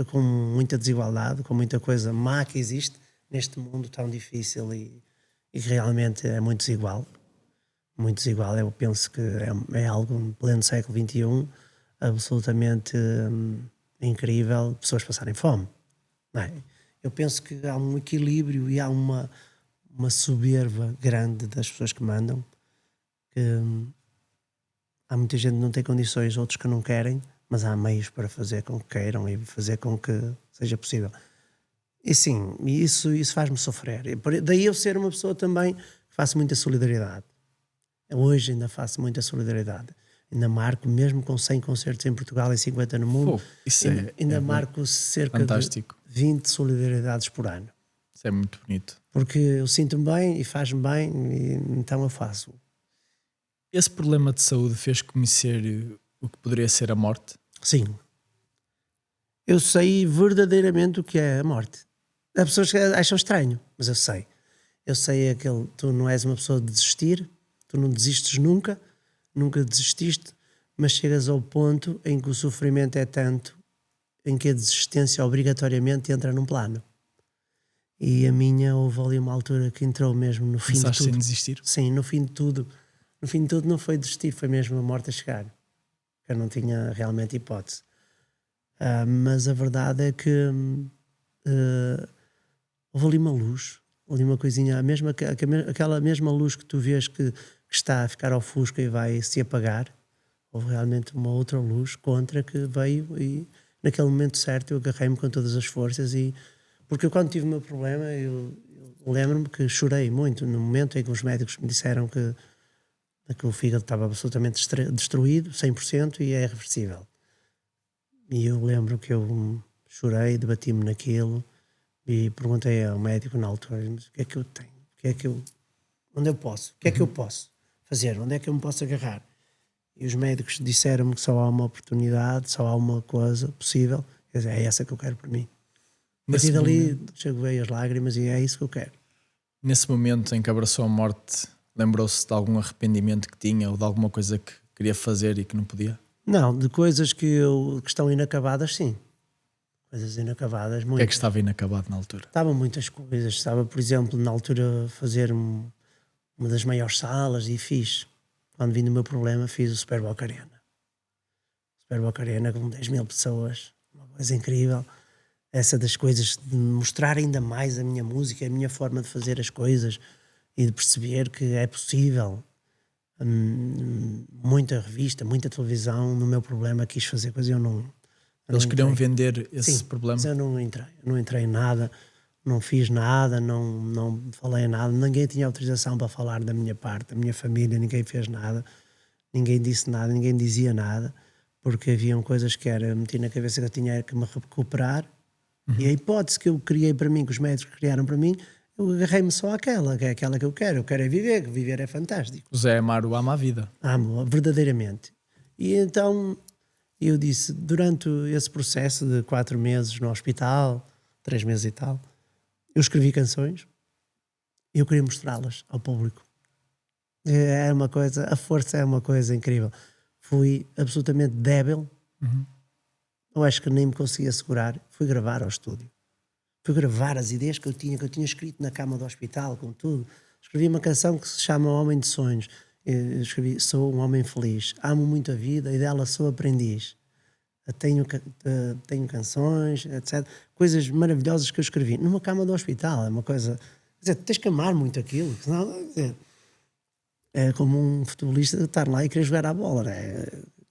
com muita desigualdade, com muita coisa má que existe neste mundo tão difícil e que realmente é muito desigual. Muito desigual. Eu penso que é algo em pleno século XXI, absolutamente incrível, pessoas passarem fome, não é? Eu penso que há um equilíbrio e há uma soberba grande das pessoas que mandam, que há muita gente que não tem condições, outros que não querem, mas há meios para fazer com que queiram e fazer com que seja possível. E sim, isso faz-me sofrer. Daí eu ser uma pessoa também que faço muita solidariedade. Hoje ainda faço muita solidariedade. Ainda marco, mesmo com 100 concertos em Portugal e 50 no mundo, ainda marco cerca fantástico. de 20 solidariedades por ano. Isso é muito bonito. Porque eu sinto-me bem e faz-me bem, e então eu faço. Esse problema de saúde fez conhecer o que poderia ser a morte? Sim. Eu sei verdadeiramente o que é a morte. As pessoas acham estranho, mas eu sei. Eu sei aquele, tu não és uma pessoa de desistir, tu não desistes nunca desististe, mas chegas ao ponto em que o sofrimento é tanto, em que a desistência obrigatoriamente entra num plano. E a minha, houve ali uma altura que entrou mesmo no fim de tudo. Sem desistir? Sim, no fim de tudo. No fim de tudo não foi desistir, foi mesmo a morte a chegar. Eu não tinha realmente hipótese. Mas a verdade é que houve ali uma luz, ali uma coisinha, aquela mesma luz que tu vês que está a ficar ao fusco e vai se apagar. Houve realmente uma outra luz contra que veio, e naquele momento certo eu agarrei-me com todas as forças, porque eu, quando tive o meu problema, eu lembro-me que chorei muito no momento em que os médicos me disseram que o fígado estava absolutamente destruído, 100%, e é irreversível. E eu lembro que eu chorei, debati-me naquilo e perguntei ao médico na altura: mas o que é que eu tenho? Onde eu posso? O que é que eu posso fazer? Onde é que eu me posso agarrar? E os médicos disseram-me que só há uma oportunidade, só há uma coisa possível, quer dizer, é essa que eu quero para mim. A partir dali cheguei as lágrimas, e é isso que eu quero. Nesse momento em que abraçou a morte, lembrou-se de algum arrependimento que tinha, ou de alguma coisa que queria fazer e que não podia? Não, de coisas que estão inacabadas, sim. Coisas inacabadas, O muito. que é que estava inacabado na altura? Estavam muitas coisas. Estava, por exemplo, na altura, fazer uma das maiores salas e fiz. Quando vim do meu problema, fiz o Super Boca Arena. Super Boca Arena com 10 mil pessoas. Uma coisa incrível. Essa das coisas, de mostrar ainda mais a minha música, a minha forma de fazer as coisas e de perceber que é possível. Muita revista, muita televisão, no meu problema quis fazer coisas, eu não Eles queriam entrei. vender esse Sim, problema? mas eu não entrei em nada, não fiz nada, não falei nada, ninguém tinha autorização para falar da minha parte, da minha família, ninguém fez nada, ninguém disse nada, ninguém dizia nada, porque haviam coisas que era, meti na cabeça que eu tinha que me recuperar, e a hipótese que eu criei para mim, que os médicos criaram para mim, eu agarrei-me só àquela, que é aquela que eu quero é viver, que viver é fantástico. O Zé Amaro ama a vida. Amo, verdadeiramente. E então eu disse, durante esse processo de 4 meses no hospital, 3 meses e tal, eu escrevi canções e eu queria mostrá-las ao público. É uma coisa, a força é uma coisa incrível. Fui absolutamente débil. Eu acho que nem me conseguia segurar. Fui gravar ao estúdio. Fui gravar as ideias que eu tinha escrito na cama do hospital, com tudo. Escrevi uma canção que se chama Homem de Sonhos. Eu escrevi, sou um homem feliz, amo muito a vida e dela sou aprendiz. Tenho canções, etc. Coisas maravilhosas que eu escrevi numa cama do hospital. É uma coisa... Quer dizer, tens que amar muito aquilo. Senão, quer dizer, é como um futebolista estar lá e querer jogar a bola. Né?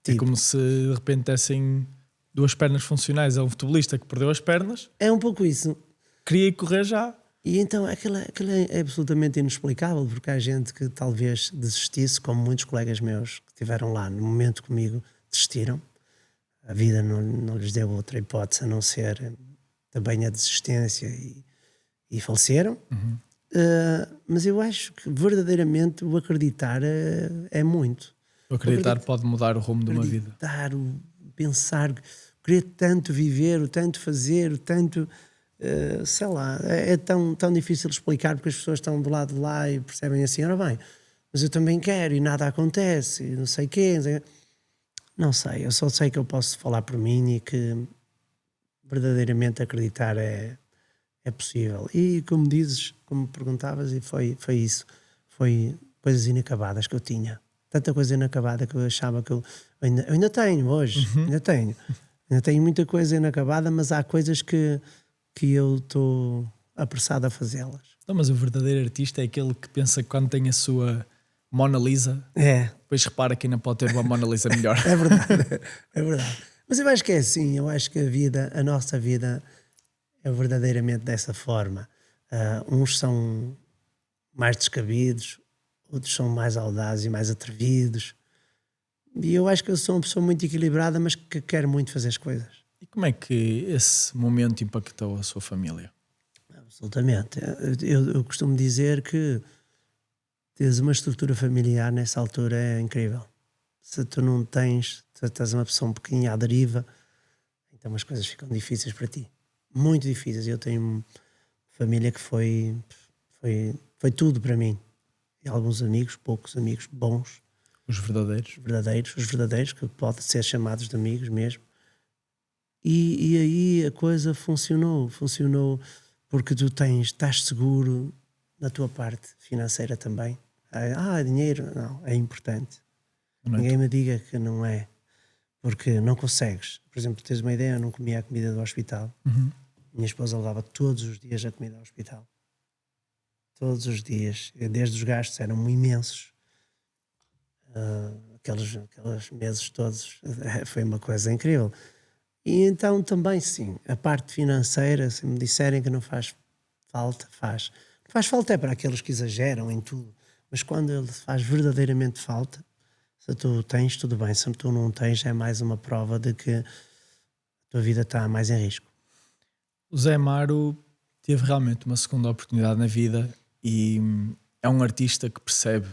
É como se de repente dessem 2 pernas funcionais a um futebolista que perdeu as pernas. É um pouco isso. Queria ir correr já. E então aquilo é absolutamente inexplicável, porque há gente que talvez desistisse, como muitos colegas meus que estiveram lá no momento comigo, desistiram. A vida não lhes deu outra hipótese a não ser também a desistência e faleceram. Mas eu acho que verdadeiramente o acreditar é muito. O acreditar pode mudar o rumo de uma vida. Acreditar, o pensar, querer tanto viver, o tanto fazer, o tanto... sei lá, é tão difícil de explicar porque as pessoas estão do lado de lá e percebem assim, ora bem, mas eu também quero e nada acontece e não sei o quê, não sei, eu só sei que eu posso falar por mim e que verdadeiramente acreditar é possível. E como dizes, como me perguntavas, e foi isso, foi coisas inacabadas que eu tinha, tanta coisa inacabada que eu achava que eu ainda tenho hoje, ainda tenho muita coisa inacabada, mas há coisas que eu estou apressado a fazê-las. Não, mas o verdadeiro artista é aquele que pensa que quando tem a sua Mona Lisa, depois repara que ainda pode ter uma Mona Lisa melhor. É verdade, é verdade. Mas eu acho que é assim, eu acho que a nossa vida é verdadeiramente dessa forma. Uns são mais descabidos, outros são mais audazes e mais atrevidos. E eu acho que eu sou uma pessoa muito equilibrada, mas que quero muito fazer as coisas. E como é que esse momento impactou a sua família? Absolutamente. Eu costumo dizer que teres uma estrutura familiar nessa altura é incrível. Se tu não tens, se estás uma pessoa um bocadinho à deriva, então as coisas ficam difíceis para ti. Muito difíceis. Eu tenho uma família que foi tudo para mim. E alguns amigos, poucos amigos bons. Os verdadeiros? Os verdadeiros, que podem ser chamados de amigos mesmo. E aí a coisa funcionou porque tu estás seguro na tua parte financeira também. Dinheiro, não, é importante. Ninguém me diga que não é, porque não consegues. Por exemplo, tens uma ideia, eu não comia a comida do hospital. Minha esposa levava todos os dias a comida ao hospital. Todos os dias, desde os gastos eram imensos. Aqueles meses todos, foi uma coisa incrível. E então também sim, a parte financeira, se me disserem que não faz falta, faz. Não faz falta é para aqueles que exageram em tudo, mas quando ele faz verdadeiramente falta, se tu tens, tudo bem, se tu não tens, é mais uma prova de que a tua vida está mais em risco. O Zé Amaro teve realmente uma segunda oportunidade na vida e é um artista que percebe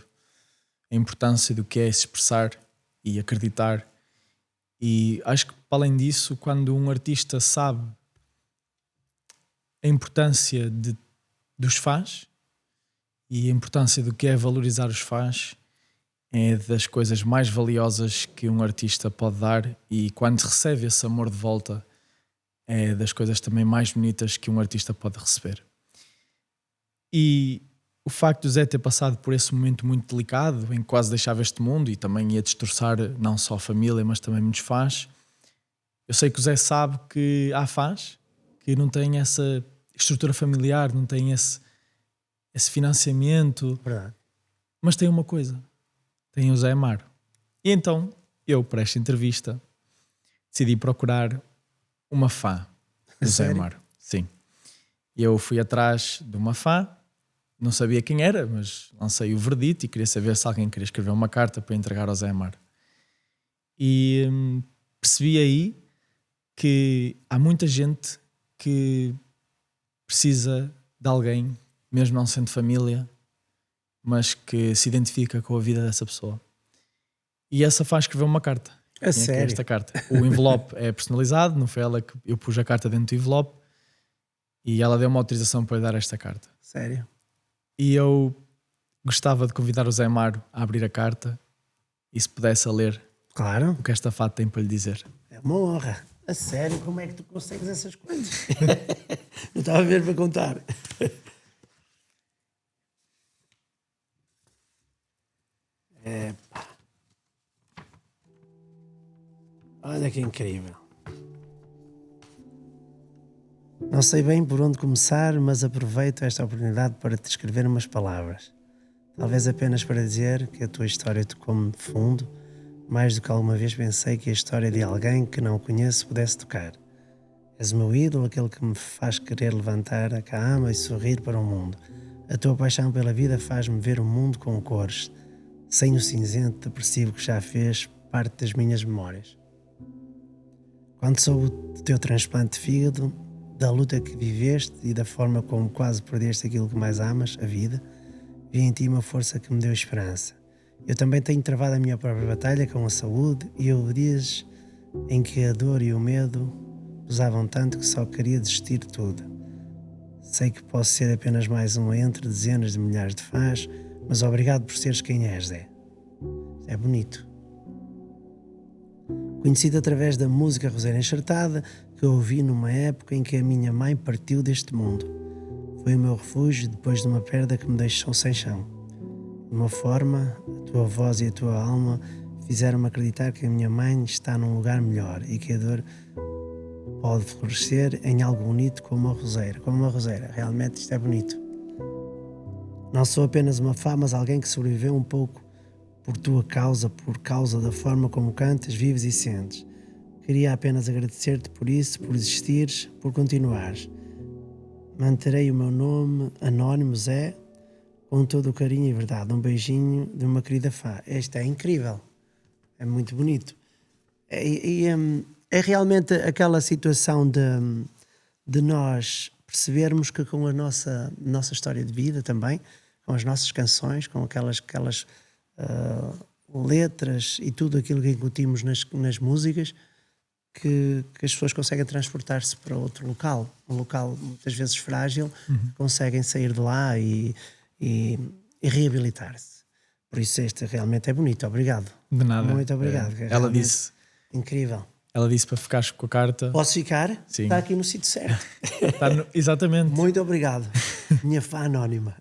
a importância do que é se expressar e acreditar. E acho que, para além disso, quando um artista sabe a importância dos fãs e a importância do que é valorizar os fãs é das coisas mais valiosas que um artista pode dar, e quando recebe esse amor de volta é das coisas também mais bonitas que um artista pode receber. E o facto de Zé ter passado por esse momento muito delicado, em que quase deixava este mundo e também ia destroçar não só a família, mas também muitos fãs, eu sei que o Zé sabe que há fãs que não têm essa estrutura familiar, não têm esse financiamento. Verdade. Mas tem uma coisa, tem o Zé Amaro. E então eu, para esta entrevista, decidi procurar uma fã do Zé Amaro. Sim. Eu fui atrás de uma fã, não sabia quem era, mas lancei o verdito e queria saber se alguém queria escrever uma carta para entregar ao Zé Amaro. E percebi aí que há muita gente que precisa de alguém, mesmo não sendo família, mas que se identifica com a vida dessa pessoa. E essa faz escrever uma carta. A sério? Esta carta. O envelope é personalizado, não foi ela que eu pus a carta dentro do envelope, e ela deu uma autorização para lhe dar esta carta. Sério? E eu gostava de convidar o Zé Amaro a abrir a carta e se pudesse a ler Claro. o que esta fada tem para lhe dizer. É uma honra. A sério, como é que tu consegues essas coisas? Não estava a ver para contar. Olha que incrível. Não sei bem por onde começar, mas aproveito esta oportunidade para te escrever umas palavras. Talvez apenas para dizer que a tua história tocou-me de fundo, mais do que alguma vez pensei que a história de alguém que não conheço pudesse tocar. És o meu ídolo, aquele que me faz querer levantar a cama e sorrir para o mundo. A tua paixão pela vida faz-me ver o mundo com cores, sem o cinzento depressivo que já fez parte das minhas memórias. Quando soube do teu transplante de fígado, da luta que viveste e da forma como quase perdeste aquilo que mais amas, a vida, vi em ti uma força que me deu esperança. Eu também tenho travado a minha própria batalha com a saúde e houve dias em que a dor e o medo pesavam tanto que só queria desistir de tudo. Sei que posso ser apenas mais um entre dezenas de milhares de fãs, mas obrigado por seres quem és, Zé. É bonito. Conhecido através da música Roseira Enxertada, que eu ouvi numa época em que a minha mãe partiu deste mundo. Foi o meu refúgio depois de uma perda que me deixou sem chão. De uma forma, a tua voz e a tua alma fizeram-me acreditar que a minha mãe está num lugar melhor e que a dor pode florescer em algo bonito como uma roseira. Como uma roseira. Realmente isto é bonito. Não sou apenas uma fã, mas alguém que sobreviveu um pouco por tua causa, por causa da forma como cantas, vives e sentes. Queria apenas agradecer-te por isso, por existires, por continuares. Manterei o meu nome anónimo, Zé, com todo o carinho e verdade. Um beijinho de uma querida fã. Este é incrível. É muito bonito. É realmente aquela situação de nós percebermos que com a nossa história de vida também, com as nossas canções, com aquelas letras e tudo aquilo que incutimos nas músicas, que as pessoas conseguem transportar-se para outro local, um local muitas vezes frágil, conseguem sair de lá e reabilitar-se. Por isso este realmente é bonito. Obrigado. De nada. Muito obrigado. Ela disse... Incrível. Ela disse para ficares com a carta. Posso ficar? Sim. Está aqui no sítio certo. Exatamente. Muito obrigado. Minha fã anónima.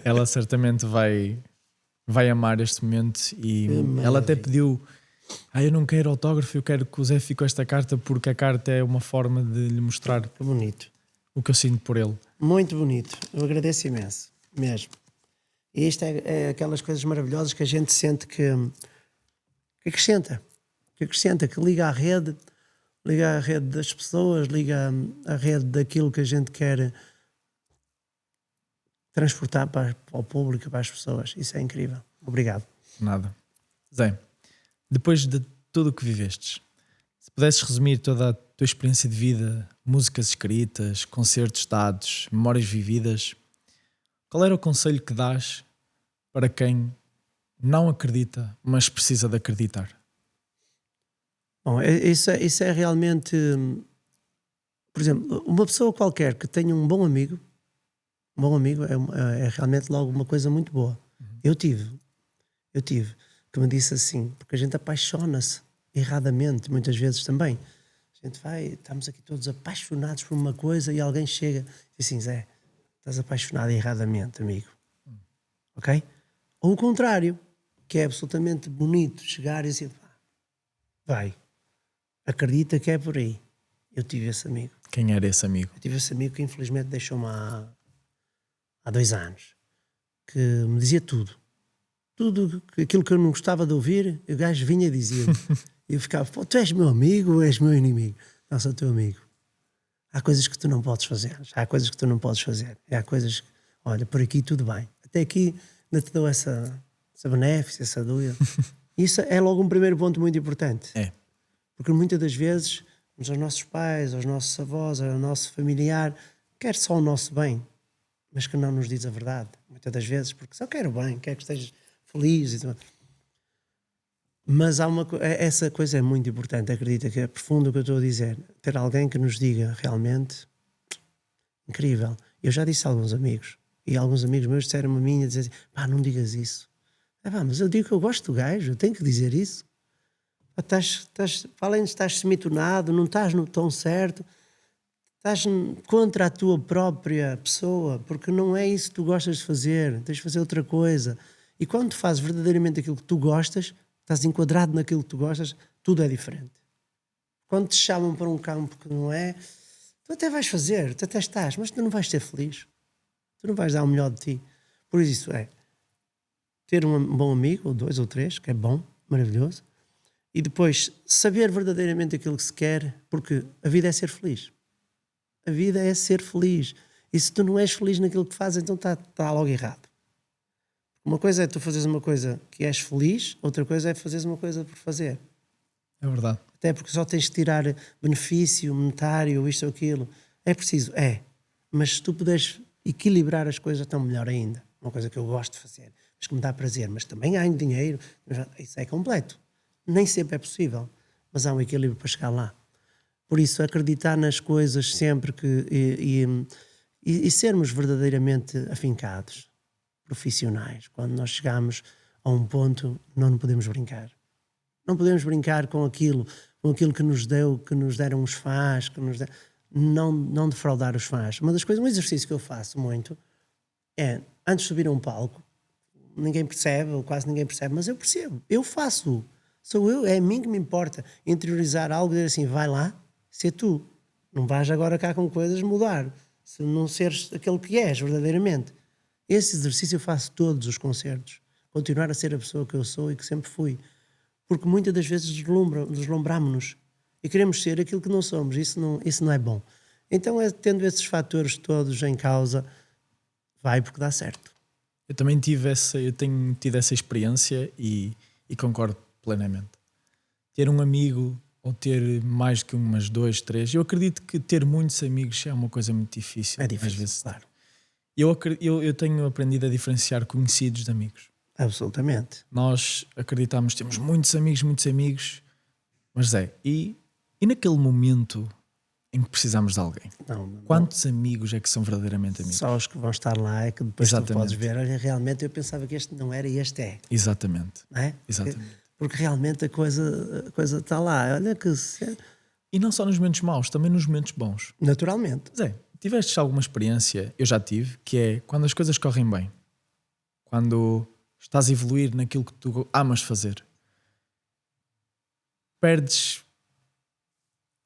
Ela certamente vai amar este momento e ela até pediu: eu não quero autógrafo, eu quero que o Zé fique com esta carta porque a carta é uma forma de lhe mostrar Que bonito. o que eu sinto por ele. Muito bonito. Eu agradeço imenso. Mesmo. E isto é aquelas coisas maravilhosas que a gente sente que acrescenta. Que liga à rede das pessoas, liga à rede daquilo que a gente quer transportar para o público, para as pessoas. Isso é incrível. Obrigado. Nada. Zé, depois de tudo o que vivestes, se pudesses resumir toda a tua experiência de vida, músicas escritas, concertos dados, memórias vividas, qual era o conselho que dás para quem não acredita, mas precisa de acreditar? Bom, isso é realmente, por exemplo, uma pessoa qualquer que tenha um bom amigo é realmente logo uma coisa muito boa. Eu eu tive, que me disse assim, porque a gente apaixona-se erradamente, muitas vezes também. A gente estamos aqui todos apaixonados por uma coisa e alguém chega e diz assim, Zé, estás apaixonado erradamente, amigo. Ok? Ou o contrário, que é absolutamente bonito chegar e dizer, vai, acredita que é por aí. Eu tive esse amigo. Quem era esse amigo? Eu tive esse amigo que infelizmente deixou-me há 2 anos, que me dizia tudo. Tudo aquilo que eu não gostava de ouvir, o gajo vinha e dizia-me. E eu ficava, pô, tu és meu amigo ou és meu inimigo? Não, sou teu amigo. Há coisas que tu não podes fazer. Há coisas que tu não podes fazer. Há coisas que, olha, por aqui tudo bem. Até aqui ainda te dou essa benéfice, essa dúvida. Isso é logo um primeiro ponto muito importante. É. Porque muitas das vezes, aos nossos pais, aos nossos avós, ao nosso familiar, quer só o nosso bem, mas que não nos diz a verdade. Muitas das vezes, porque só quer o bem, quer que estejas feliz e tudo. Mas essa coisa é muito importante, acredita que é profundo o que eu estou a dizer. Ter alguém que nos diga realmente incrível. Eu já disse a alguns amigos, e alguns amigos meus disseram-me a mim e diziam assim, pá, não digas isso. Mas eu digo que eu gosto do gajo, eu tenho que dizer isso. Além de estar semitonado, não estás no tom certo, estás contra a tua própria pessoa, porque não é isso que tu gostas de fazer, tens de fazer outra coisa. E quando tu fazes verdadeiramente aquilo que tu gostas, estás enquadrado naquilo que tu gostas, tudo é diferente. Quando te chamam para um campo que não é, tu até vais fazer, tu até estás, mas tu não vais ser feliz. Tu não vais dar o melhor de ti. Por isso ter um bom amigo, ou 2 ou 3, que é bom, maravilhoso, e depois saber verdadeiramente aquilo que se quer, porque a vida é ser feliz. A vida é ser feliz. E se tu não és feliz naquilo que fazes, então está logo errado. Uma coisa é tu fazeres uma coisa que és feliz, outra coisa é fazeres uma coisa por fazer. É verdade. Até porque só tens de tirar benefício monetário, isto ou aquilo. É preciso, mas se tu puderes equilibrar as coisas, então melhor ainda. Uma coisa que eu gosto de fazer, mas que me dá prazer, mas também ganho dinheiro, isso é completo. Nem sempre é possível, mas há um equilíbrio para chegar lá. Por isso, acreditar nas coisas sempre e sermos verdadeiramente afincados, profissionais. Quando nós chegamos a um ponto, não podemos brincar. Não podemos brincar com aquilo que nos deram os fãs, não defraudar os fãs. Um exercício que eu faço muito é, antes de subir a um palco, ninguém percebe, ou quase ninguém percebe, mas eu percebo, eu faço. Sou eu, é a mim que me importa interiorizar algo e dizer assim, vai lá, ser tu. Não vais agora cá com coisas mudar, se não seres aquele que és verdadeiramente. Esse exercício eu faço todos os concertos. Continuar a ser a pessoa que eu sou e que sempre fui. Porque muitas das vezes deslumbramos-nos e queremos ser aquilo que não somos. Isso não é bom. Então, tendo esses fatores todos em causa, vai porque dá certo. Eu tenho tido essa experiência e concordo plenamente. Ter um amigo ou ter mais que umas 2, 3, eu acredito que ter muitos amigos é uma coisa muito difícil. É difícil, às vezes. Claro. Eu tenho aprendido a diferenciar conhecidos de amigos. Absolutamente. Nós acreditamos que temos muitos amigos, mas e naquele momento em que precisamos de alguém? Quantos amigos é que são verdadeiramente amigos? Só os que vão estar lá é que depois Exatamente. tu podes ver, olha, realmente eu pensava que este não era e este é. Exatamente. Não é? Exatamente. Porque realmente a coisa está lá. Olha que... E não só nos momentos maus, também nos momentos bons. Naturalmente. Zé, tiveste alguma experiência, eu já tive, que é quando as coisas correm bem, quando estás a evoluir naquilo que tu amas fazer, perdes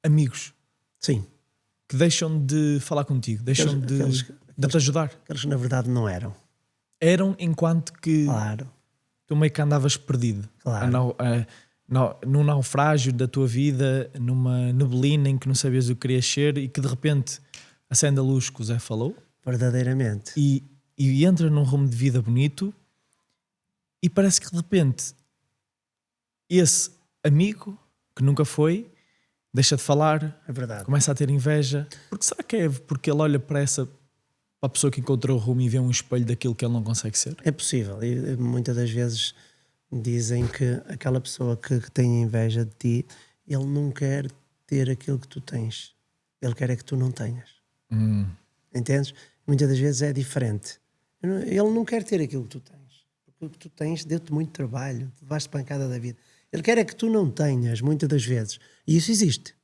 amigos. Sim. Que deixam de falar contigo, deixam de te ajudar. Aqueles que na verdade não eram. Eram enquanto que Claro. tu meio que andavas perdido. Claro. Num naufrágio da tua vida, numa neblina em que não sabias o que querias ser e que de repente acende a luz que o Zé falou. Verdadeiramente. E entra num rumo de vida bonito e parece que de repente esse amigo que nunca foi deixa de falar, É verdade. começa a ter inveja. Porque será que é porque ele olha para a pessoa que encontrou o rumo e vê um espelho daquilo que ele não consegue ser? É possível. E muitas das vezes dizem que aquela pessoa que tem inveja de ti, ele não quer ter aquilo que tu tens. Ele quer é que tu não tenhas. Entendes? Muitas das vezes é diferente. Ele não quer ter aquilo que tu tens. que tu tens deu-te muito trabalho, tu levaste pancada da vida. Ele quer é que tu não tenhas, muitas das vezes. E isso existe.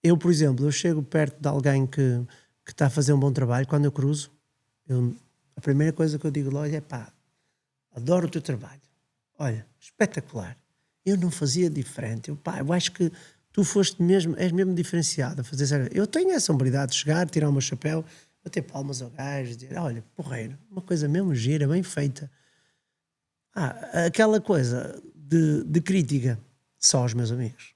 Eu, por exemplo, eu chego perto de alguém que está a fazer um bom trabalho, quando eu cruzo, a primeira coisa que eu digo logo é pá, adoro o teu trabalho. Olha, espetacular. Eu não fazia diferente. Eu acho que tu foste mesmo, és mesmo diferenciado a fazer sério. Eu tenho essa hombridade de chegar, tirar o meu chapéu, bater palmas ao gajo, dizer, olha, porreiro, uma coisa mesmo gira, bem feita. Aquela coisa de crítica, só aos meus amigos.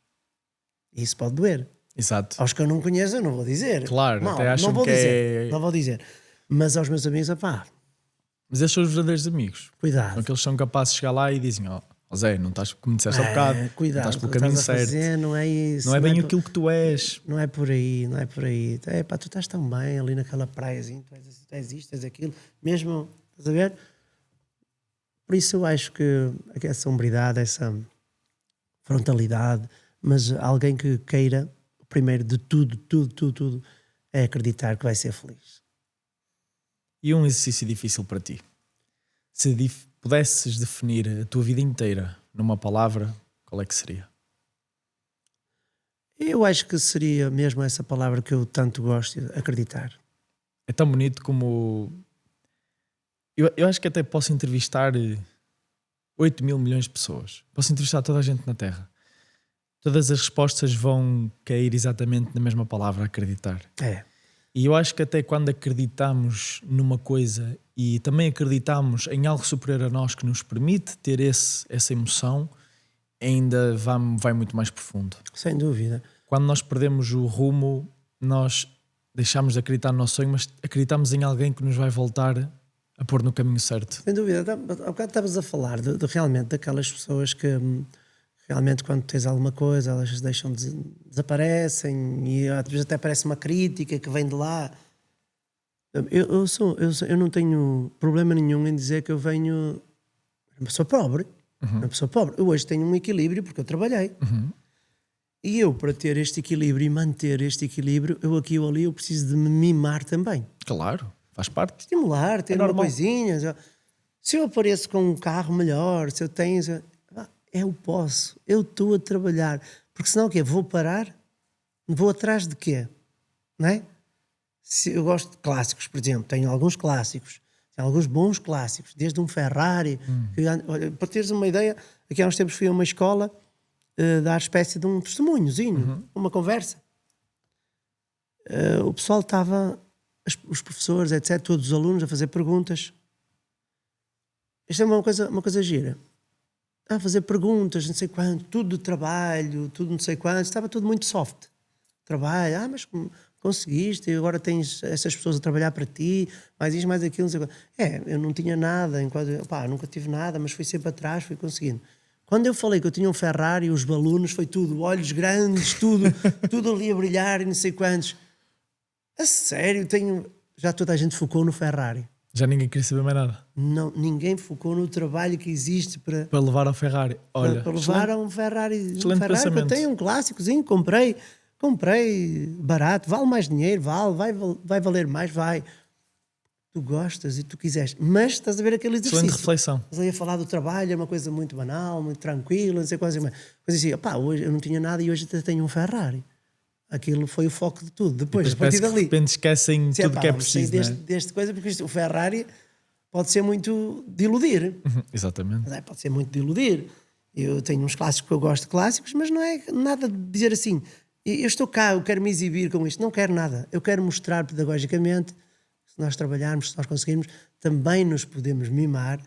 E isso pode doer. Exato. Aos que eu não conheço, eu não vou dizer. Claro, Mal, até acham não vou que dizer, não vou dizer. Mas aos meus amigos, pá, Mas esses são os verdadeiros amigos. cuidado. Aqueles são capazes de chegar lá e dizem: ó Zé, não estás, como disseste há bocado, não Cuidado, estás pelo o que caminho estás a certo. fazer não é isso. Não é bem aquilo que tu és. Não é por aí, não é por aí. Pá, tu estás tão bem ali naquela praiazinha, tu és isto, és aquilo. Mesmo, estás a ver? Por isso eu acho que essa hombridade, essa frontalidade, mas alguém que queira, primeiro de tudo, é acreditar que vai ser feliz. E um exercício difícil para ti? Se pudesses definir a tua vida inteira numa palavra, qual é que seria? Eu acho que seria mesmo essa palavra que eu tanto gosto, acreditar. É tão bonito como... Eu acho que até posso entrevistar 8 mil milhões de pessoas. Posso entrevistar toda a gente na Terra. Todas as respostas vão cair exatamente na mesma palavra, acreditar. É. E eu acho que até quando acreditamos numa coisa e também acreditamos em algo superior a nós que nos permite ter essa emoção, ainda vai muito mais profundo. Sem dúvida. Quando nós perdemos o rumo, nós deixamos de acreditar no nosso sonho, mas acreditamos em alguém que nos vai voltar a pôr no caminho certo. Sem dúvida. Há bocado estavas a falar realmente daquelas pessoas que realmente quando tens alguma coisa elas desaparecem e às vezes até parece uma crítica que vem de lá. Eu não tenho problema nenhum em dizer que eu venho uma pessoa pobre. Uma pessoa pobre. Eu hoje tenho um equilíbrio porque eu trabalhei. E eu, para ter este equilíbrio e manter este equilíbrio, eu aqui ou ali eu preciso de me mimar também. Claro, faz parte. Estimular, ter uma coisinha. Se eu apareço com um carro melhor, se eu tenho... Eu posso, eu estou a trabalhar. Porque senão o quê? Vou parar? Vou atrás de quê? Não é? Se eu gosto de clássicos, por exemplo, tenho alguns clássicos, tenho alguns bons clássicos, desde um Ferrari. Olha, para teres uma ideia, aqui há uns tempos fui a uma escola dar espécie de um testemunhozinho, uma conversa. O pessoal estava, os professores, etc., todos os alunos a fazer perguntas. Isto é uma coisa gira. A fazer perguntas, não sei quanto, tudo de trabalho, tudo não sei quanto, estava tudo muito soft. Trabalho, mas conseguiste, e agora tens essas pessoas a trabalhar para ti, mais isto, mais aquilo, não sei quanto. Eu não tinha nada, nunca tive nada, mas fui sempre atrás, fui conseguindo. Quando eu falei que eu tinha um Ferrari, os balões, foi tudo, olhos grandes, tudo ali a brilhar e não sei quantos. A sério, já toda a gente focou no Ferrari. Já ninguém queria saber mais nada. Não, ninguém focou no trabalho que existe para levar ao Ferrari. Olha, para levar a um Ferrari. Excelente pensamento. Que eu tenho um clássicozinho, comprei barato, vale mais dinheiro, vai valer mais, vai. Tu gostas e tu quiseres, mas estás a ver aquele exercício. Excelente reflexão. Estás aí a falar do trabalho, é uma coisa muito banal, muito tranquila, não sei quase, coisa assim, hoje eu não tinha nada e hoje até tenho um Ferrari. Aquilo foi o foco de tudo. Depois, a partir dali, de repente esquecem tudo que é preciso. Deste coisa, porque o Ferrari pode ser muito de iludir. Exatamente. Pode ser muito de iludir. Eu tenho uns clássicos que eu gosto de clássicos, mas não é nada de dizer assim, eu estou cá, eu quero me exibir com isto. Não quero nada. Eu quero mostrar pedagogicamente, se nós trabalharmos, se nós conseguirmos, também nos podemos mimar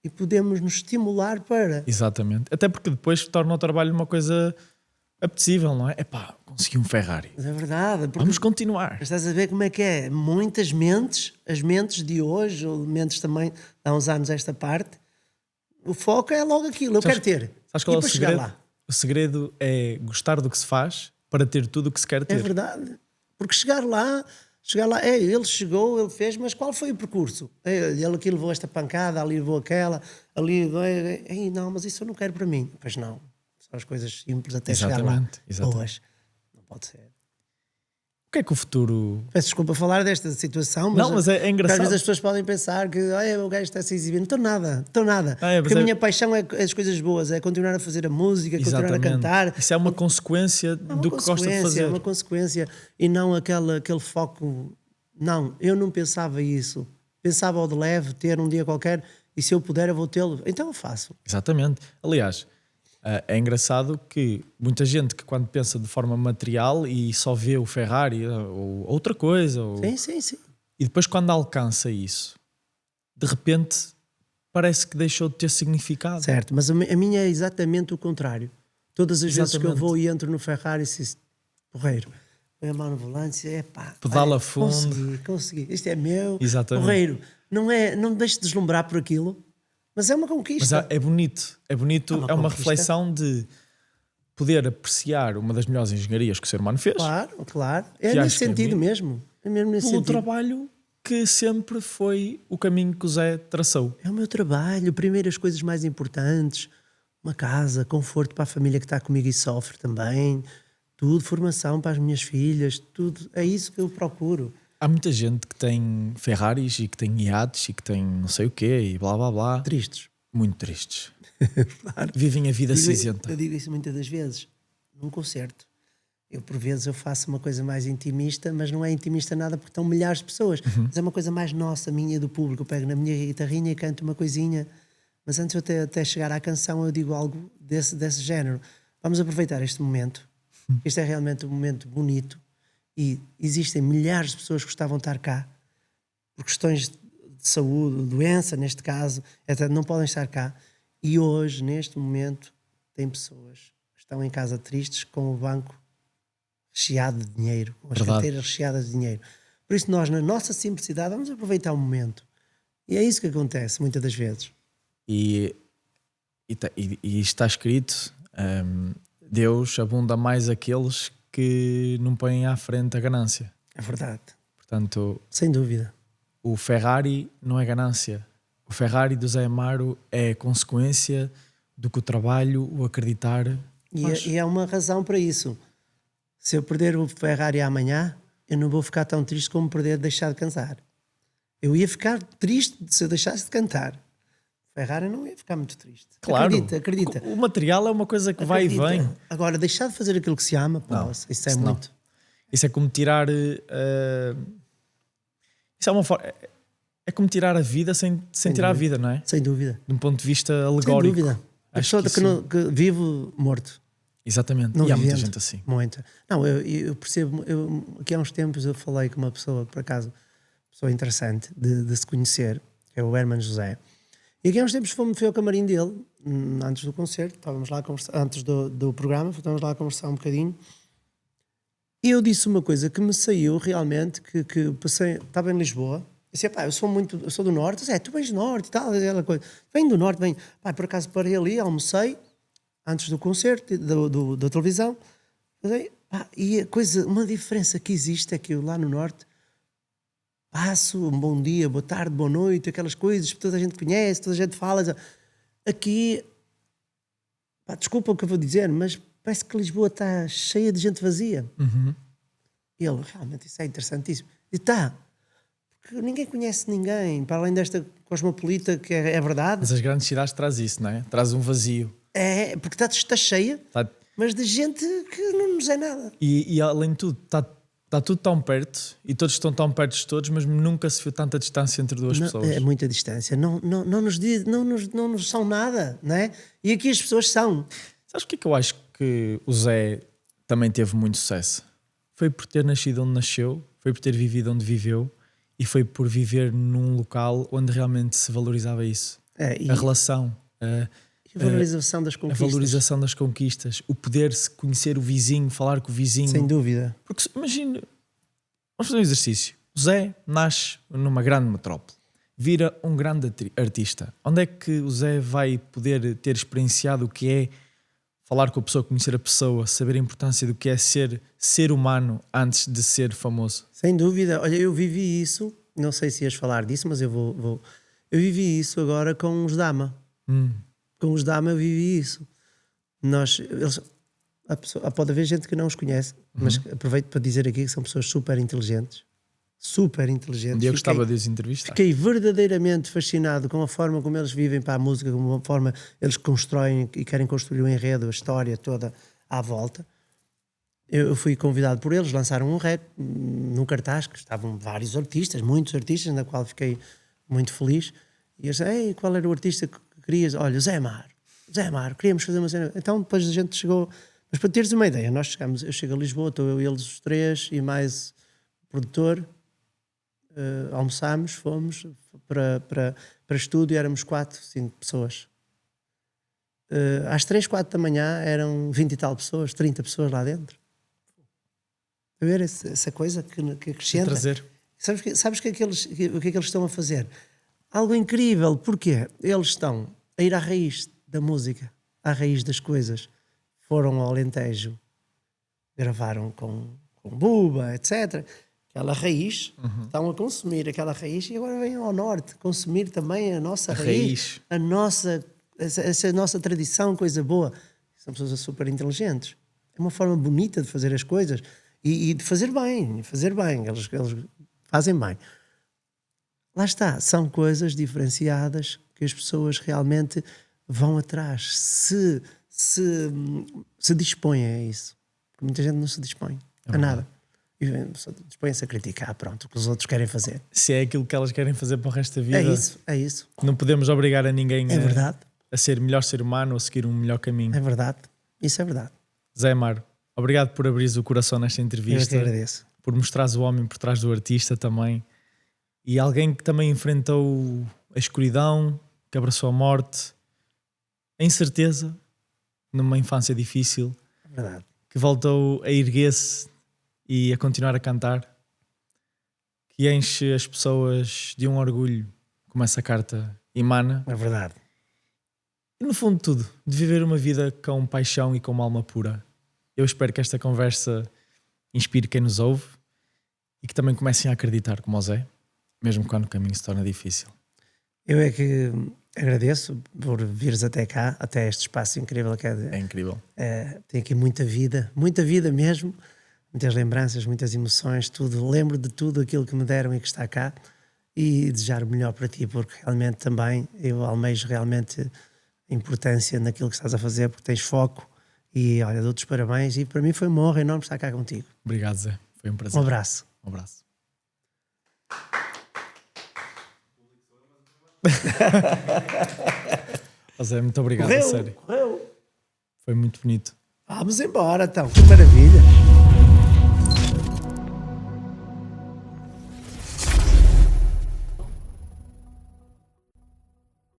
e podemos nos estimular para... Exatamente. Até porque depois torna o trabalho uma coisa apetecível, não é? Consegui um Ferrari. Mas é verdade. Vamos continuar. Estás a ver como é que é? Muitas mentes, as mentes de hoje, ou mentes também há uns anos esta parte, o foco é logo aquilo. Eu quero ter. Sabes qual é o para segredo? chegar lá. O segredo é gostar do que se faz para ter tudo o que se quer ter. É verdade. Porque chegar lá, ele chegou, ele fez, mas qual foi o percurso? Ele aqui levou esta pancada, ali levou aquela, ali... Não, mas isso eu não quero para mim. Pois não. São as coisas simples até chegar lá. Exatamente. Boas. Não pode ser. O que é que o futuro... Peço desculpa falar desta situação, mas, Não, mas é engraçado. às vezes as pessoas podem pensar que o gajo está a se exibir. Não estou nada. Porque a minha paixão é as coisas boas, é continuar a fazer a música, continuar a cantar. Isso é uma consequência do que gosta de fazer. É uma consequência e não aquele foco. Não, eu não pensava isso. Pensava ao de leve, ter um dia qualquer, e se eu puder eu vou tê-lo. Então eu faço. Exatamente. Aliás, é engraçado que muita gente que quando pensa de forma material e só vê o Ferrari ou outra coisa... Sim. E depois quando alcança isso, de repente parece que deixou de ter significado. Certo, mas a minha é exatamente o contrário. Todas as vezes que eu vou e entro no Ferrari, porreiro, põe a mão no volante e pedala a fundo. Consegui, isto é meu. Exatamente. Porreiro, não me deixe de deslumbrar por aquilo, mas é uma conquista. Mas é bonito, é uma reflexão de poder apreciar uma das melhores engenharias que o ser humano fez. Claro. É nesse sentido mesmo. É mesmo nesse pelo sentido. Trabalho que sempre foi o caminho que o Zé traçou. É o meu trabalho, primeiro as coisas mais importantes, uma casa, conforto para a família que está comigo e sofre também, tudo, formação para as minhas filhas, tudo, é isso que eu procuro. Há muita gente que tem Ferraris e que tem iates e que tem não sei o quê e blá blá blá. Tristes. Muito tristes. Claro. Vivem a vida cinzenta. Eu digo isso muitas das vezes, num concerto. Eu, por vezes, eu faço uma coisa mais intimista, mas não é intimista nada porque estão milhares de pessoas. Mas é uma coisa mais nossa, minha, do público. Eu pego na minha guitarrinha e canto uma coisinha. Mas antes de eu até chegar à canção, eu digo algo desse género. Vamos aproveitar este momento. Este é realmente um momento bonito. E existem milhares de pessoas que gostavam de estar cá. Por questões de saúde, doença, neste caso, até não podem estar cá. E hoje, neste momento, tem pessoas que estão em casa tristes com o banco recheado de dinheiro, com as carteiras recheadas de dinheiro. Por isso nós, na nossa simplicidade, vamos aproveitar o momento. E é isso que acontece muitas das vezes. E está escrito, Deus abunda mais aqueles que não põem à frente a ganância. É verdade. Portanto, sem dúvida. O Ferrari não é ganância. O Ferrari do Zé Amaro é consequência do que o trabalho, o acreditar. E é uma razão para isso. Se eu perder o Ferrari amanhã, eu não vou ficar tão triste como perder de deixar de cantar. Eu ia ficar triste se eu deixasse de cantar. O Ferrari não ia ficar muito triste. Claro. Acredita. O material é uma coisa que vai e vem. Agora, deixar de fazer aquilo que se ama, isso é muito. Isso é como tirar... isso é uma forma... É como tirar a vida sem tirar a vida, não é? Sem dúvida. De um ponto de vista alegórico. Sem dúvida. A pessoa que vive morto. Exatamente. Não e há muita gente assim. Muita. Não, eu percebo. Aqui há uns tempos eu falei com uma pessoa, por acaso, pessoa interessante de se conhecer, que é o Herman José. E aqui há uns tempos fui ao camarim dele, antes do concerto, estávamos lá a conversar, antes do programa, estávamos lá a conversar um bocadinho. E eu disse uma coisa que me saiu realmente, que passei, estava em Lisboa. Eu disse, eu sou do Norte. Tu vens do Norte e tal, aquela coisa. Vem do Norte, vem. Por acaso parei ali, almocei, antes do concerto, da televisão. E a coisa, uma diferença que existe é que eu lá no Norte passo um bom dia, boa tarde, boa noite, aquelas coisas que toda a gente conhece, toda a gente fala. Aqui, desculpa o que eu vou dizer, mas parece que Lisboa está cheia de gente vazia. Uhum. E ele, realmente, isso é interessantíssimo. E está. Porque ninguém conhece ninguém, para além desta cosmopolita que é verdade. Mas as grandes cidades traz isso, não é? Traz um vazio. É, porque está cheia, mas de gente que não nos é nada. E além de tudo, está tudo tão perto e todos estão tão perto de todos, mas nunca se viu tanta distância entre duas pessoas. É muita distância. Não nos são nada, não é? E aqui as pessoas são. Sabes o que é que eu acho que o Zé também teve muito sucesso? Foi por ter nascido onde nasceu, foi por ter vivido onde viveu e foi por viver num local onde realmente se valorizava isso. A relação. A valorização das conquistas. A valorização das conquistas. O poder-se conhecer o vizinho, falar com o vizinho. Sem dúvida. Porque imagina, vamos fazer um exercício. O Zé nasce numa grande metrópole. Vira um grande artista. Onde é que o Zé vai poder ter experienciado o que é falar com a pessoa, conhecer a pessoa, saber a importância do que é ser humano antes de ser famoso? Sem dúvida. Olha, eu vivi isso, não sei se ias falar disso, mas eu vou. Eu vivi isso agora com os Dama. Com os Dama eu vivi isso. pode haver gente que não os conhece, mas aproveito para dizer aqui que são pessoas super inteligentes. Super inteligentes. Eu gostava de os entrevistar. Fiquei verdadeiramente fascinado com a forma como eles vivem para a música, como a forma eles constroem e querem construir o enredo, a história toda à volta. Eu fui convidado por eles, lançaram um rap num cartaz que estavam vários artistas, muitos artistas, na qual fiquei muito feliz. E eu disse, ei, qual era o artista que querias? Olha, o Zé Amaro, queríamos fazer uma cena. Então depois a gente chegou, mas para teres uma ideia, eu chego a Lisboa, estou eu e eles os três e mais o produtor. Almoçámos, fomos para estúdio, éramos 4, 5 pessoas. Às 3, 4 da manhã eram 20 e tal pessoas, 30 pessoas lá dentro. A ver essa coisa que acrescenta. Trazer. Sabes o que é que eles estão a fazer? Algo incrível, porque eles estão a ir à raiz da música, à raiz das coisas. Foram ao Alentejo, gravaram com Buba, etc., aquela raiz, estão a consumir aquela raiz e agora vêm ao norte consumir também a nossa raiz. Essa nossa tradição, coisa boa. São pessoas super inteligentes. É uma forma bonita de fazer as coisas e de fazer bem. Eles fazem bem. Lá está, são coisas diferenciadas que as pessoas realmente vão atrás, se dispõem a isso. Porque muita gente não se dispõe a nada. Dispõem-se a criticar, pronto, o que os outros querem fazer. Se é aquilo que elas querem fazer para o resto da vida. É isso. Não podemos obrigar a ninguém é verdade. A ser melhor ser humano ou a seguir um melhor caminho. É verdade, isso é verdade. Zé Amaro, obrigado por abrires o coração nesta entrevista. Eu que agradeço. Por mostrares o homem por trás do artista também. E alguém que também enfrentou a escuridão, que abraçou a morte, a incerteza, numa infância difícil. É verdade. Que voltou a erguer-se e a continuar a cantar, que enche as pessoas de um orgulho, como essa carta emana. É verdade. E no fundo tudo, de viver uma vida com paixão e com uma alma pura. Eu espero que esta conversa inspire quem nos ouve e que também comecem a acreditar como o Zé, mesmo quando o caminho se torna difícil. Eu é que agradeço por vires até cá, até este espaço incrível que é. É incrível. Tem aqui muita vida mesmo. Muitas lembranças, muitas emoções, tudo. Lembro de tudo aquilo que me deram e que está cá e desejar o melhor para ti, porque realmente também eu almejo realmente a importância naquilo que estás a fazer, porque tens foco e olha, dou-te os parabéns e para mim foi uma honra enorme estar cá contigo. Obrigado, Zé. Foi um prazer. Um abraço. Um abraço. Zé, muito obrigado, a sério. Correu. Foi muito bonito. Vamos embora então, que maravilha.